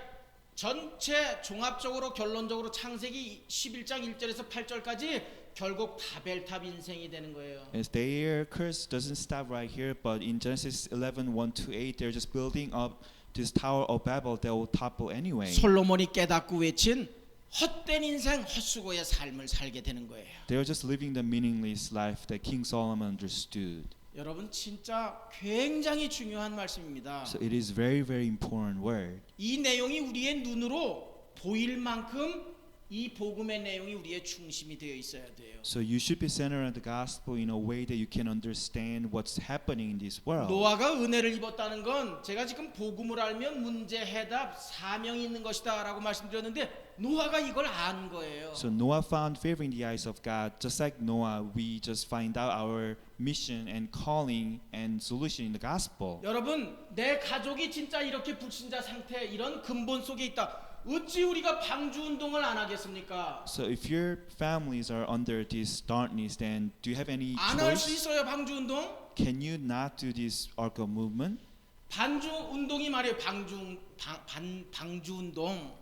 전체 종합적으로 결론적으로 창세기 11장 1절에서 8절까지 결국 바벨탑 인생이 되는 거예요. As their curse doesn't stop right here, but in Genesis 11:1-8, they're just building up this Tower of Babel that will topple anyway. 솔로몬이 깨닫고 외친 헛된 인생, 헛수고의 삶을 살게 되는 거예요. They're just living the meaningless life that King Solomon understood. 여러분 진짜 굉장히 중요한 말씀입니다. So it is very, very important word. 이 내용이 우리의 눈으로 보일 만큼 이 복음의 내용이 우리의 중심이 되어 있어야 돼요. So you should be centered on the gospel in a way that you can understand what's happening in this world. 노아가 은혜를 입었다는 건 제가 지금 복음을 알면 문제 해답 사명이 있는 것이다라고 말씀드렸는데 노아가 이걸 안 거예요. So Noah found favor in the eyes of God. Just like Noah, we just find out our mission and calling and solution in the gospel. 여러분 내 가족이 진짜 이렇게 불신자 상태 이런 근본 속에 있다. 어찌 우리가 방주 운동을 안 하겠습니까? So if your families are under this darkness, then do you have any 안 할 수 choice? 있어요 방주 운동? Can you not do this ark of movement? 방주 운동이 말이에요. 방주 운동.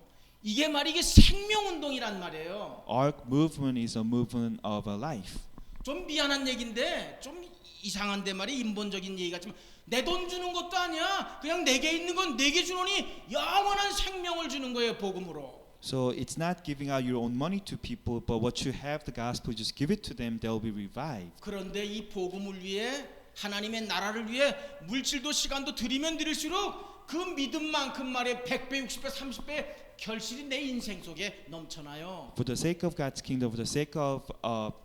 이게 말이 이게 생명 운동이란 말이에요. Ark movement is a movement of a life. 좀 미안한 얘기인데 좀 이상한데 말이 인본적인 얘기 같지만 내 돈 주는 것도 아니야. 그냥 내게 있는 건 내게 주노니 영원한 생명을 주는 거예요. 복음으로. So it's not giving out your own money to people, but what you have, the gospel, just give it to them, they'll be revived. 그런데 이 복음을 위해 하나님의 나라를 위해 물질도 시간도 들이면 들일수록 그 믿음만큼 말에 100배, 60배, 30배 결실이 내 인생 속에 넘쳐나요. For the sake of God's kingdom, for the sake of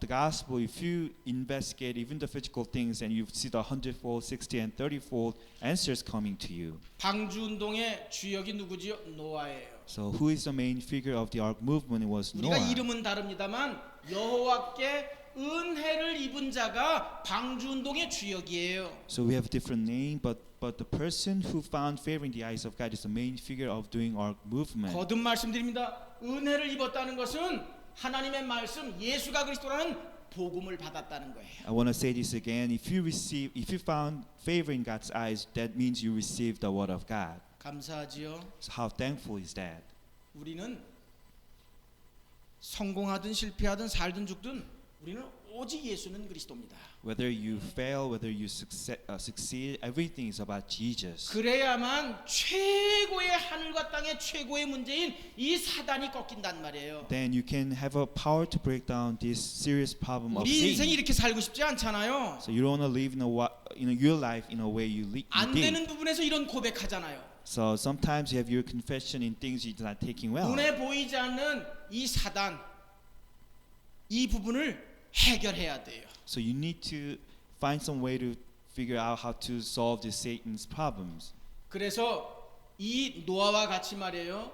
the gospel, if you investigate even the physical things and you see the 100-fold, 60 and 30-fold answers coming to you. 방주 운동의 주역이 누구지요? 노아예요. So who is the main figure of the ark movement? It was 우리가 Noah. 이름은 다릅니다만 여호와께 은혜를 입은 자가 방주 운동의 주역이에요. So we have a different name, but the person who found favor in the eyes of God is the main figure of doing ark movement. 거듭 말씀드립니다. 은혜를 입었다는 것은 하나님의 말씀 예수가 그리스도라는 복음을 받았다는 거예요. I want to say this again. If you found favor in God's eyes, that means you received the word of God. 감사하지요. So how thankful is that? 우리는 성공하든 실패하든 살든 죽든 우리는 오직 예수는 그리스도입니다. Whether you fail, whether you succeed, everything is about Jesus. 그래야만 최고의 하늘과 땅의 최고의 문제인 이 사단이 꺾인단 말이에요. Then you can have a power to break down this serious problem of 우리 인생이 sin. 이렇게 살고 싶지 않잖아요. So you don't want to live in your life in a way you 안 did. 되는 부분에서 이런 고백하잖아요. So sometimes you have your confession in things you're not taking well. 눈에 보이지 않는 이 사단 이 부분을 해결해야 돼요. So you need to find some way to figure out how to solve the Satan's problems. 그래서 이 노아와 같이 말이에요.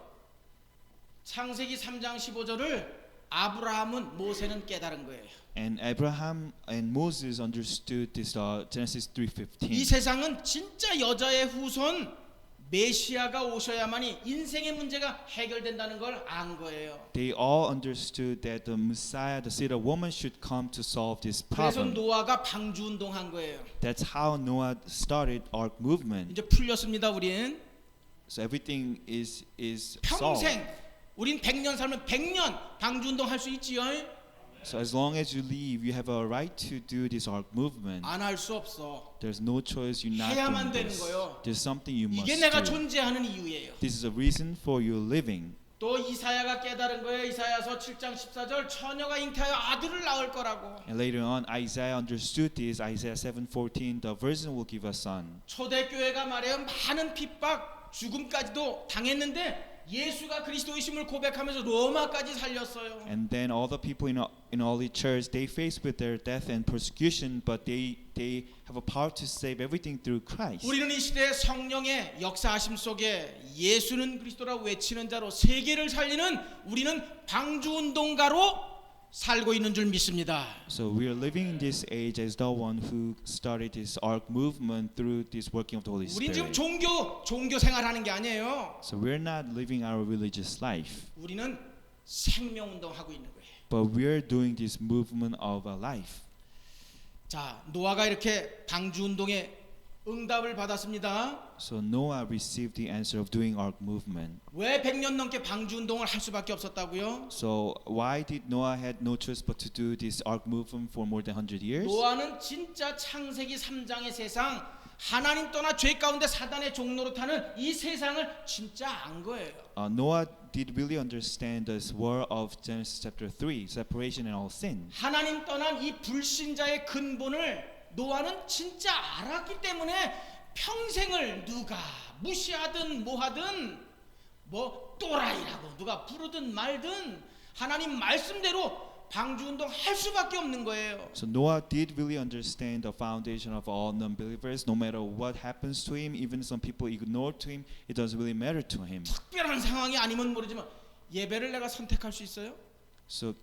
창세기 3장 15절을 아브라함은 모세는 깨달은 거예요. And Abraham and Moses understood this Genesis 이 3:15. 세상은 진짜 여자의 후손 메시아가 오셔야만이 인생의 문제가 해결된다는 걸 안 거예요. They all understood that the Messiah, the seed of woman, should come to solve this 그래서 problem. 노아가 방주 운동한 거예요. That's how Noah started Ark movement. 이제 풀렸습니다. 우린 So everything is 평생 solved. 우린 100년 살면 100년 방주 운동 할 수 있지요. So as long as you live, you have a right to do this Ark movement. 안 할 수 없어. There's no choice. You're not 해야만 doing 되는 this. 거요. There's something you must 이게 내가 do. 존재하는 이유예요. This is a reason for your living. 또 이사야가 깨달은 거예요. 이사야서 7장 14절 처녀가 잉태하여 아들을 낳을 거라고. And later on, Isaiah understood this. Isaiah 7:14, the virgin will give a son. 초대교회가 말해요. 많은 핍박, 죽음까지도 당했는데 예수가 그리스도이심을 고백하면서 로마까지 살렸어요. And then all the people in Holy Church, they faced with their death and persecution, but they have a power to save everything through Christ. 우리는 이 시대의 성령의 역사하심 속에 예수는 그리스도라 외치는 자로 세계를 살리는 우리는 방주운동가로 살고 있는 줄 믿습니다. So we are living in this age as the one who started this Ark movement through this working of the Holy 우린 지금 Spirit. 종교 생활하는 게 아니에요. So we're not living our religious life, 우리는 생명운동하고 있는 거예요. but we're doing this movement of a life. 자, 노아가 이렇게 방주운동에 응답을 받았습니다. So Noah received the answer of doing Ark movement. 왜 100년 넘게 방주운동을 할 수밖에 없었다고요? So why did Noah had no choice but to do this Ark movement for more than 100 years? 노아는 진짜 창세기 3장의 세상 하나님 떠나 죄 가운데 사단의 종로로 타는 이 세상을 진짜 안 거예요. Noah did really understand this word of Genesis chapter 3, separation and all sin. 하나님 떠난 이 불신자의 근본을 노아는 진짜 알았기 때문에 평생을 누가 무시하든 뭐하든 뭐 또라이라고 누가 부르든 말든 하나님 말씀대로 방주운동 할 수밖에 없는 거예요. So Noah did really understand the foundation of all non-believers. No matter what happens to him, even some people ignore to him, it doesn't really matter to him. 특별한 상황이 아니면 모르지만 예배를 내가 선택할 수 있어요? So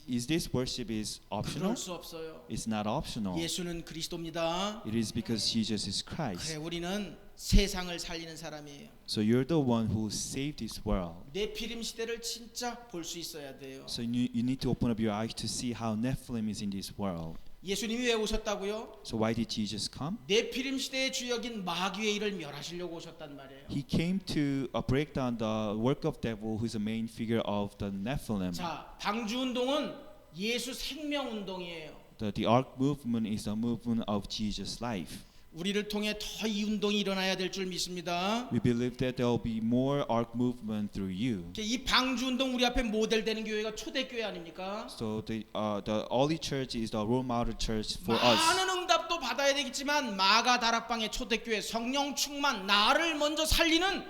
is this worship is optional? 그럴 수 없어요. It's not optional. 예수는 그리스도입니다. It is because Jesus is 그래 Christ. 우리는 세상을 살리는 사람이에요. So you're the one who saved this world. 네피림 시대를 진짜 볼 수 있어야 돼요. So you need to open up your eyes to see how Nephilim is in this world. 예수님이 왜 오셨다고요? So why did Jesus come? 네피림 시대의 주역인 마귀의 일을 멸하시려고 오셨단 말이에요. He came to break down the work of devil, who's the main figure of the Nephilim. 자, 방주 운동은 예수 생명 운동이에요. The Ark movement is the movement of Jesus' life. 우리를 통해 더 이 운동이 일어나야 될 줄 믿습니다. We believe that there will be more Ark movement through you. 이 방주 운동 우리 앞에 모델되는 교회가 초대교회 아닙니까? So the Holy Church is the role model church for us. 많은 응답도 받아야 되겠지만 마가 다락방의 초대교회 성령 충만 나를 먼저 살리는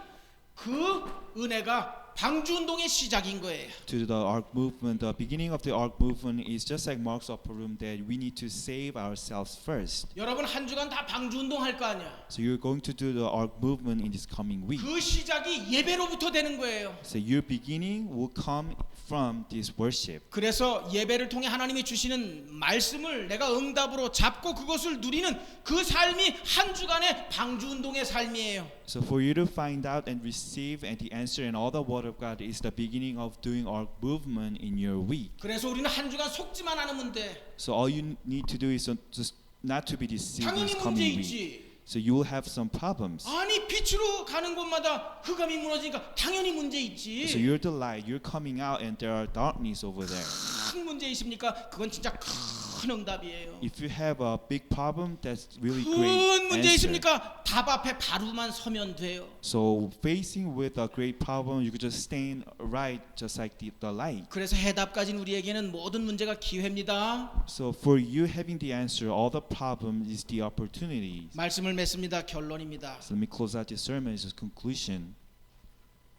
그 은혜가 방주 운동의 시작인 거예요. To the Ark movement, the beginning of the Ark movement is just like Mark's upper room, that we need to save ourselves first. 여러분 한 주간 다 방주 운동 할 거 아니야. So you're going to do the Ark movement in this coming week. 그 시작이 예배로부터 되는 거예요. So your beginning will come from this worship. 그래서 예배를 통해 하나님이 주시는 말씀을 내가 응답으로 잡고 그것을 누리는 그 삶이 한 주간의 방주 운동의 삶이에요. So for you to find out and receive and the answer and all the word of God is the beginning of doing Ark movement in your week. 그래서 우리는 한 주간 속지만 않으면 돼. So all you need to do is just not to be deceived in 당연히 this 문제 coming week. 있지. So you will have some problems. 아니 빛으로 가는 곳마다 흑암이 무너지니까 당연히 문제 있지. So you're the light, you're coming out and there are darkness over there. 큰 문제 있습니까? 그건 진짜 큰 응답이에요. If you have a big problem, that's really 큰 great 문제 answer. 있습니까? 답 앞에 바로만 서면 돼요. So facing with a great problem, you could just stand right just like the light. 그래서 해답 가진 우리에게는 모든 문제가 기회입니다. So for you having the answer, all the problem is the opportunity. 말씀을 맺습니다. 결론입니다. So let me close out this sermon as a conclusion.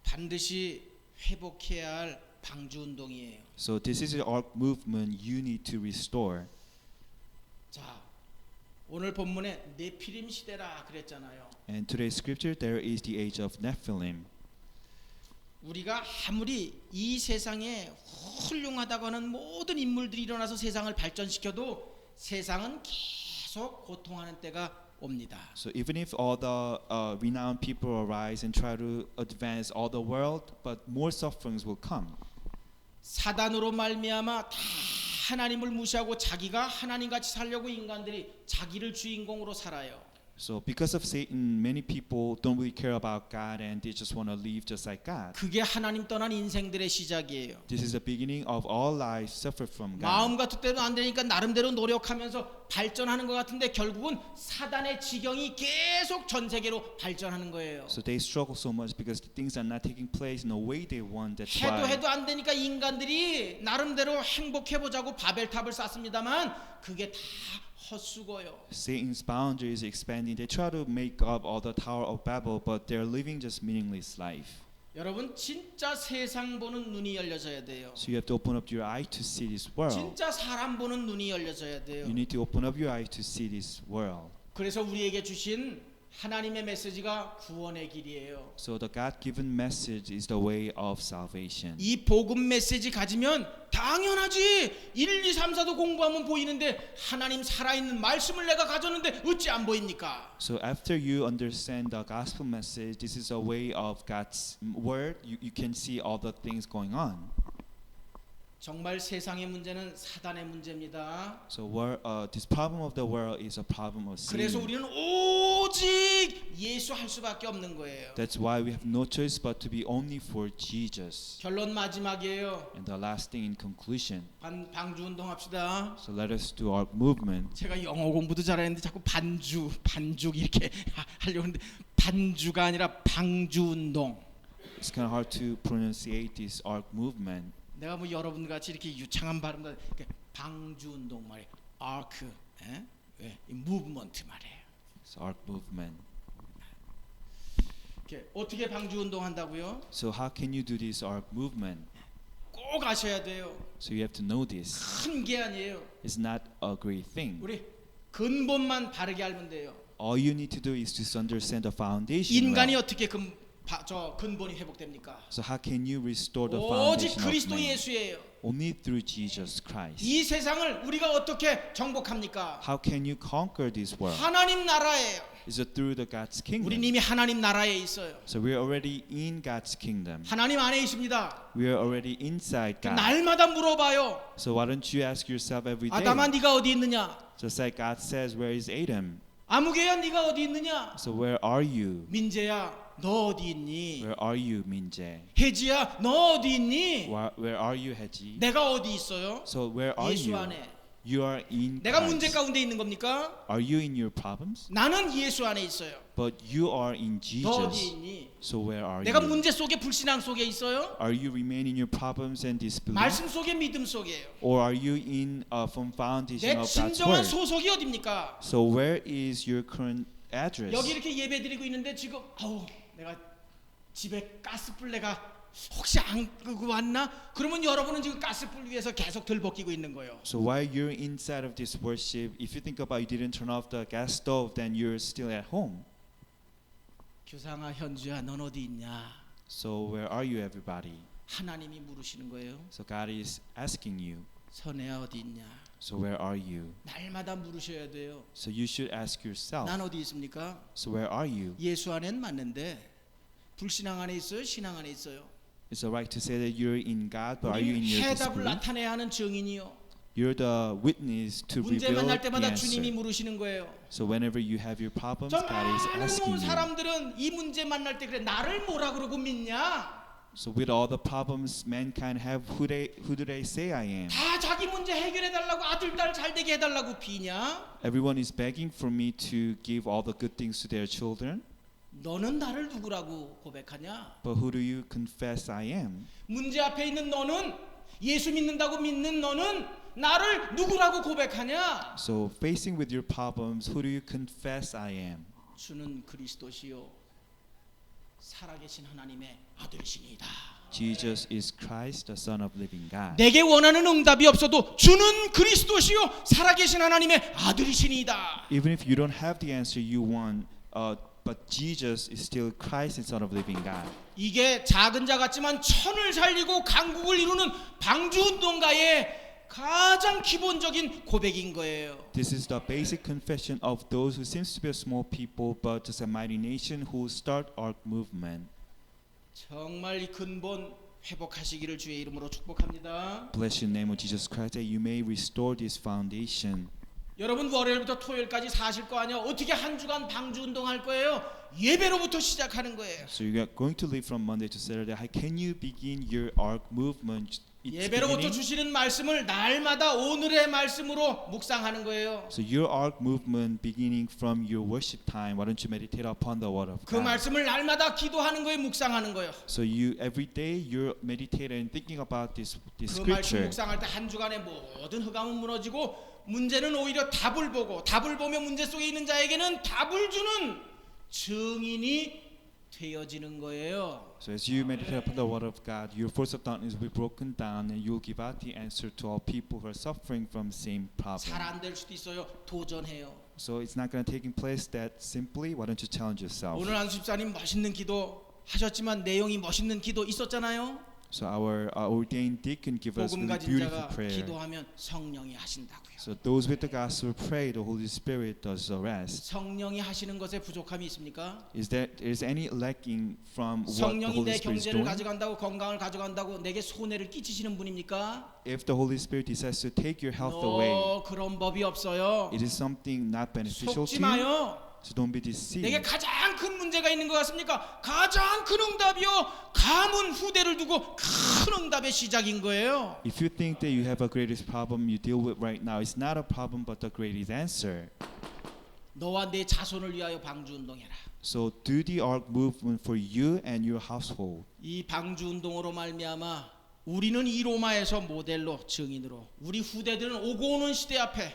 반드시 회복해야 할 방주 운동이에요. So this is the ark movement you need to restore. 자, 오늘 본문에 네피림 시대라 그랬잖아요. And today's scripture, there is the age of Nephilim. 우리가 아무리 이 세상에 훌륭하다고 하는 모든 인물들이 일어나서 세상을 발전시켜도 세상은 계속 고통하는 때가 옵니다. So even if all the renowned people arise and try to advance all the world, but more sufferings will come. 사단으로 말미암아 다 하나님을 무시하고 자기가 하나님같이 살려고 인간들이 자기를 주인공으로 살아요. So because of Satan, many people don't really care about God and they just want to live just like God. 그게 하나님 떠난 인생들의 시작이에요. This is the beginning of all lives suffered from God. 마음 같은 때도 안 되니까 나름대로 노력하면서 발전하는 것 같은데 결국은 사단의 지경이 계속 전 세계로 발전하는 거예요. So they struggle so much because things are not taking place in the way they want. That's 해도 why. 해도 안 되니까 인간들이 나름대로 행복해 보자고 바벨탑을 쌓습니다만 그게 다 헛수고요. Satan's boundaries expanding. They try to make up all the Tower of Babel, but they're living just meaningless life. 여러분 진짜 세상 보는 눈이 열려져야 돼요. So you have to open up your eye to see this world. 진짜 사람 보는 눈이 열려져야 돼요. You need to open up your eye to see this world. 그래서 우리에게 주신 하나님의 메시지가 구원의 길이에요. So the God-given message is the way of salvation. 이 복음 메시지 가지면 당연하지. 1, 2, 3, 4도 공부하면 보이는데 하나님 살아있는 말씀을 내가 가졌는데 어찌 안 보입니까? So after you understand the gospel message, this is a way of God's word. You can see all the things going on. 정말 세상의 문제는 사단의 문제입니다. So this problem of the world is a problem of 그래서 sin. 우리는 오직 예수 할 수밖에 없는 거예요. That's why we have no choice but to be only for Jesus. 결론 마지막이에요. And the last thing in conclusion. 방주 운동합시다. So let us do our movement. 제가 영어 공부도 잘했는데 자꾸 반죽 이렇게 하려고 하는데 반주가 아니라 방주 운동. It's kind of hard to pronunciate this arc movement. 내가 뭐 여러분 같이 이렇게 유창한 발음도 방주 운동 말이에요. 아크, 이 무브먼트 말이에요. It's arc movement. 이렇게 어떻게 방주 운동 한다고요? So how can you do this arc movement? 꼭 아셔야 돼요. So you have to know this. 큰 게 아니에요. It's not a great thing. 우리 근본만 바르게 알면 돼요. All you need to do is just understand the foundation. 인간이 well. 어떻게 저 근본이 회복됩니까? So how can you restore the 오직 foundation of 그리스도 man? 예수예요. Only through Jesus Christ. 이 세상을 우리가 어떻게 정복합니까? How can you conquer this world? 하나님 나라예요. Is it through the God's kingdom? 우리는 이미 하나님 나라에 있어요. So we're already in God's kingdom. 하나님 안에 있습니다. We are already inside God. 날마다 물어봐요. So why don't you ask yourself every day? 아담아 네가 어디 있느냐? Just like God says, where is Adam? 아무개야 네가 어디 있느냐? So where are you? 민재야 너 어디 있니? Where are you, Minjae? 혜지야 너 어디 있니? Where are you, Heji? 내가 어디 있어요? So where are 예수 you? 안에. You are in 내가 문제 Christ. 가운데 있는 겁니까? Are you in your problems? 나는 예수 안에 있어요. But you are in 너 어디 Jesus. 있니? So where are 내가 you? 문제 속에 불신앙 속에 있어요? Are you remaining in your problems and disbelief? 말씀 속에 믿음 속에요. Or are you in from foundation 내 of God's 진정한 word? 소속이 어딥니까? So where is your current address? 여기 이렇게 예배 드리고 있는데 지금 내가 집에 가스불 내가 혹시 안 끄고 왔나? 그러면 여러분은 지금 가스불 위에서 계속 들볶이고 있는 거예요. So while you're inside of this worship, if you think about you didn't turn off the gas stove, then you're still at home. 규상아 현주야 넌 어디 있냐? So where are you, everybody? 하나님이 물으시는 거예요. So God is asking you. 선혜야 어디 있냐? So where are you? 날마다 물으셔야 돼요. So you should ask yourself. 난 어디 있습니까? So where are you? 예수 안에는 맞는데 불신앙 안에 있어요? 신앙 안에 있어요? It's alright to say that you're in God, but are you in 우리 your 해답을 disbelief? 나타내야 하는 증인이요. You're the witness to 문제 reveal 만날 the 때마다 주님이 answer. 물으시는 거예요. So whenever you have your problems, 저 God is 많은 asking you. 사람들은 이 문제 만날 때 그래 나를 뭐라 그러고 믿냐? So with all the problems mankind have, who do they say I am? 다 자기 문제 해결해 달라고 아들 딸 잘 되게 해 달라고 비냐? Everyone is begging for me to give all the good things to their children. 너는 나를 누구라고 고백하냐? But who do you confess I am? 문제 앞에 있는 너는 예수 믿는다고 믿는 너는 나를 누구라고 고백하냐? So facing with your problems, who do you confess I am? 주는 그리스도시요 살아계신 하나님의 아들이시니이다. Jesus is Christ, the Son of living God. 내게 원하는 응답이 없어도 주는 그리스도시요 살아계신 하나님의 아들이시니이다. Even if you don't have the answer you want, but Jesus is still Christ, the Son of living God. 이게 작은 자 같지만 천을 살리고 강국을 이루는 방주운동가의 가장 기본적인 고백인 거예요. This is the basic confession of those who seems to be a small people, but just a mighty nation who start our movement. 정말 이 근본 회복하시기를 주의 이름으로 축복합니다. Bless your name of Jesus Christ that you may restore this foundation. 여러분 월요일부터 토요일까지 사실 거 아니야? 어떻게 한 주간 방주 운동할 거예요? 예배로부터 시작하는 거예요. So you are going to live from Monday to Saturday. How can you begin your ark movement? 예배로부터 주시는 말씀을 날마다 오늘의 말씀으로 묵상하는 거예요. So your ark movement beginning from your worship time. Why don't you meditate upon the word of 그 God? 말씀을 날마다 기도하는 거예요, 묵상하는 거예요. So you every day you're meditating and thinking about this 그 말씀 scripture. 묵상할 때 한 주간의 모든 흑암은 무너지고 문제는 오히려 답을 보고 답을 보며 문제 속에 있는 자에게는 답을 주는 증인이 되어지는 거예요. So as you meditate upon the word of God, your force of darkness will be broken down, and you'll give out the answer to all people who are suffering from the same problem. 잘 안 될 수도 있어요. 도전해요. So it's not going to take place that simply. Why don't you challenge yourself? 오늘 안수 집사님 멋있는 기도 하셨지만 내용이 멋있는 기도 있었잖아요. So our ordained deacon give us 복음 really 가진 beautiful 자가 prayer. 기도하면 성령이 하신다고요. So those with the gospel pray, the Holy Spirit does the rest. 성령이 하시는 것에 부족함이 있습니까? Is any lacking from what the 성령이 Holy 내 Spirit is 경제를 doing? 가져간다고 건강을 가져간다고 내게 손해를 끼치시는 분입니까? If the Holy Spirit decides to take your health away, 그런 법이 없어요. it is something not beneficial 속지 to you. 마요. So don't be deceived. 내게 가장 큰 문제가 있는 것 같습니까? 가장 큰 응답이요. 가문 후대를 두고 큰 응답의 시작인 거예요. If you think that you have a greatest problem you deal with right now, it's not a problem but the greatest answer. 너와 내 자손을 위하여 방주 운동해라. So do the ark movement for you and your household. 이 방주 운동으로 말미암아 우리는 이 로마에서 모델로 증인으로 우리 후대들은 오고 오는 시대 앞에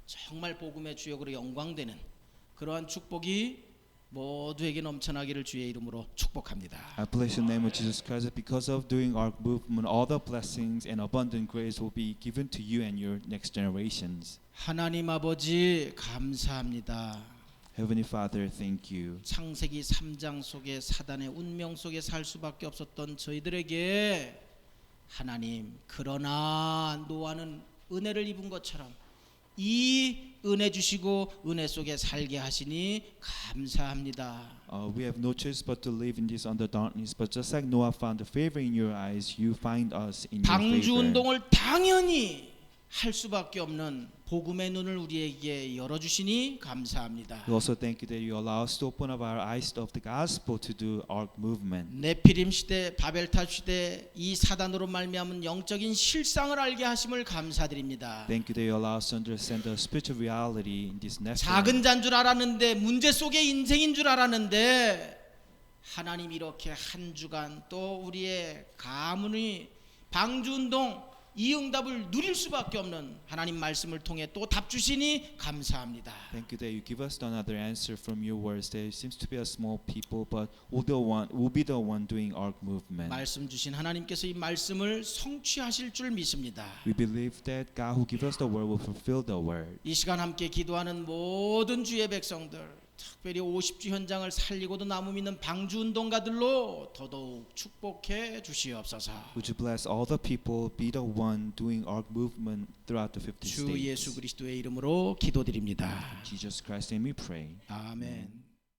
정말 복음의 주역으로 영광되는 그러한 축복이 모두에게 넘쳐나기를 주의 이름으로 축복합니다. I bless the name of Jesus Christ that because of doing ark movement, all the blessings and abundant grace will be given to you and your next generations. 하나님 아버지 감사합니다. Heavenly Father, thank you. 창세기 3장 속에 사단의 운명 속에 살 수밖에 없었던 저희들에게 하나님 그러나 노아는 은혜를 입은 것처럼 이 은혜 주시고 은혜 속에 살게 하시니 감사합니다. We have no choice but to live in this under darkness. But just like Noah found the favor in your eyes, you find us in your 방주 favor. 운동을 당연히 할 수밖에 없는 복음의 눈을 우리에게 열어주시니 감사합니다. We also thank you that you allow us to open up our eyes of the gospel to do ark movement. 네피림 시대, 바벨탑 시대 이 사단으로 말미암은 영적인 실상을 알게 하심을 감사드립니다. Thank you that you allow us to understand the spiritual reality in this Nephilim. 작은 자인 줄 알았는데 문제 속의 인생인 줄 알았는데 하나님 이렇게 한 주간 또 우리의 가문이 방주운동 이 응답을 누릴 수밖에 없는 하나님 말씀을 통해 또 답 주시니 감사합니다. Thank you that you give us another answer from your words. That it seems to be a small people, but we'll be the one doing ark movement. 말씀 주신 하나님께서 이 말씀을 성취하실 줄 믿습니다. We believe that God who gives us the word will fulfill the word. 이 시간 함께 기도하는 모든 주의 백성들 특별히 50주 현장을 살리고도 남음 있는 방주 운동가들로 더더욱 축복해 주시옵소서. Would you bless all the people, be the one doing ark movement throughout the 50 주 states. 예수 그리스도의 이름으로 기도드립니다. In Jesus Christ's name we pray. 아멘.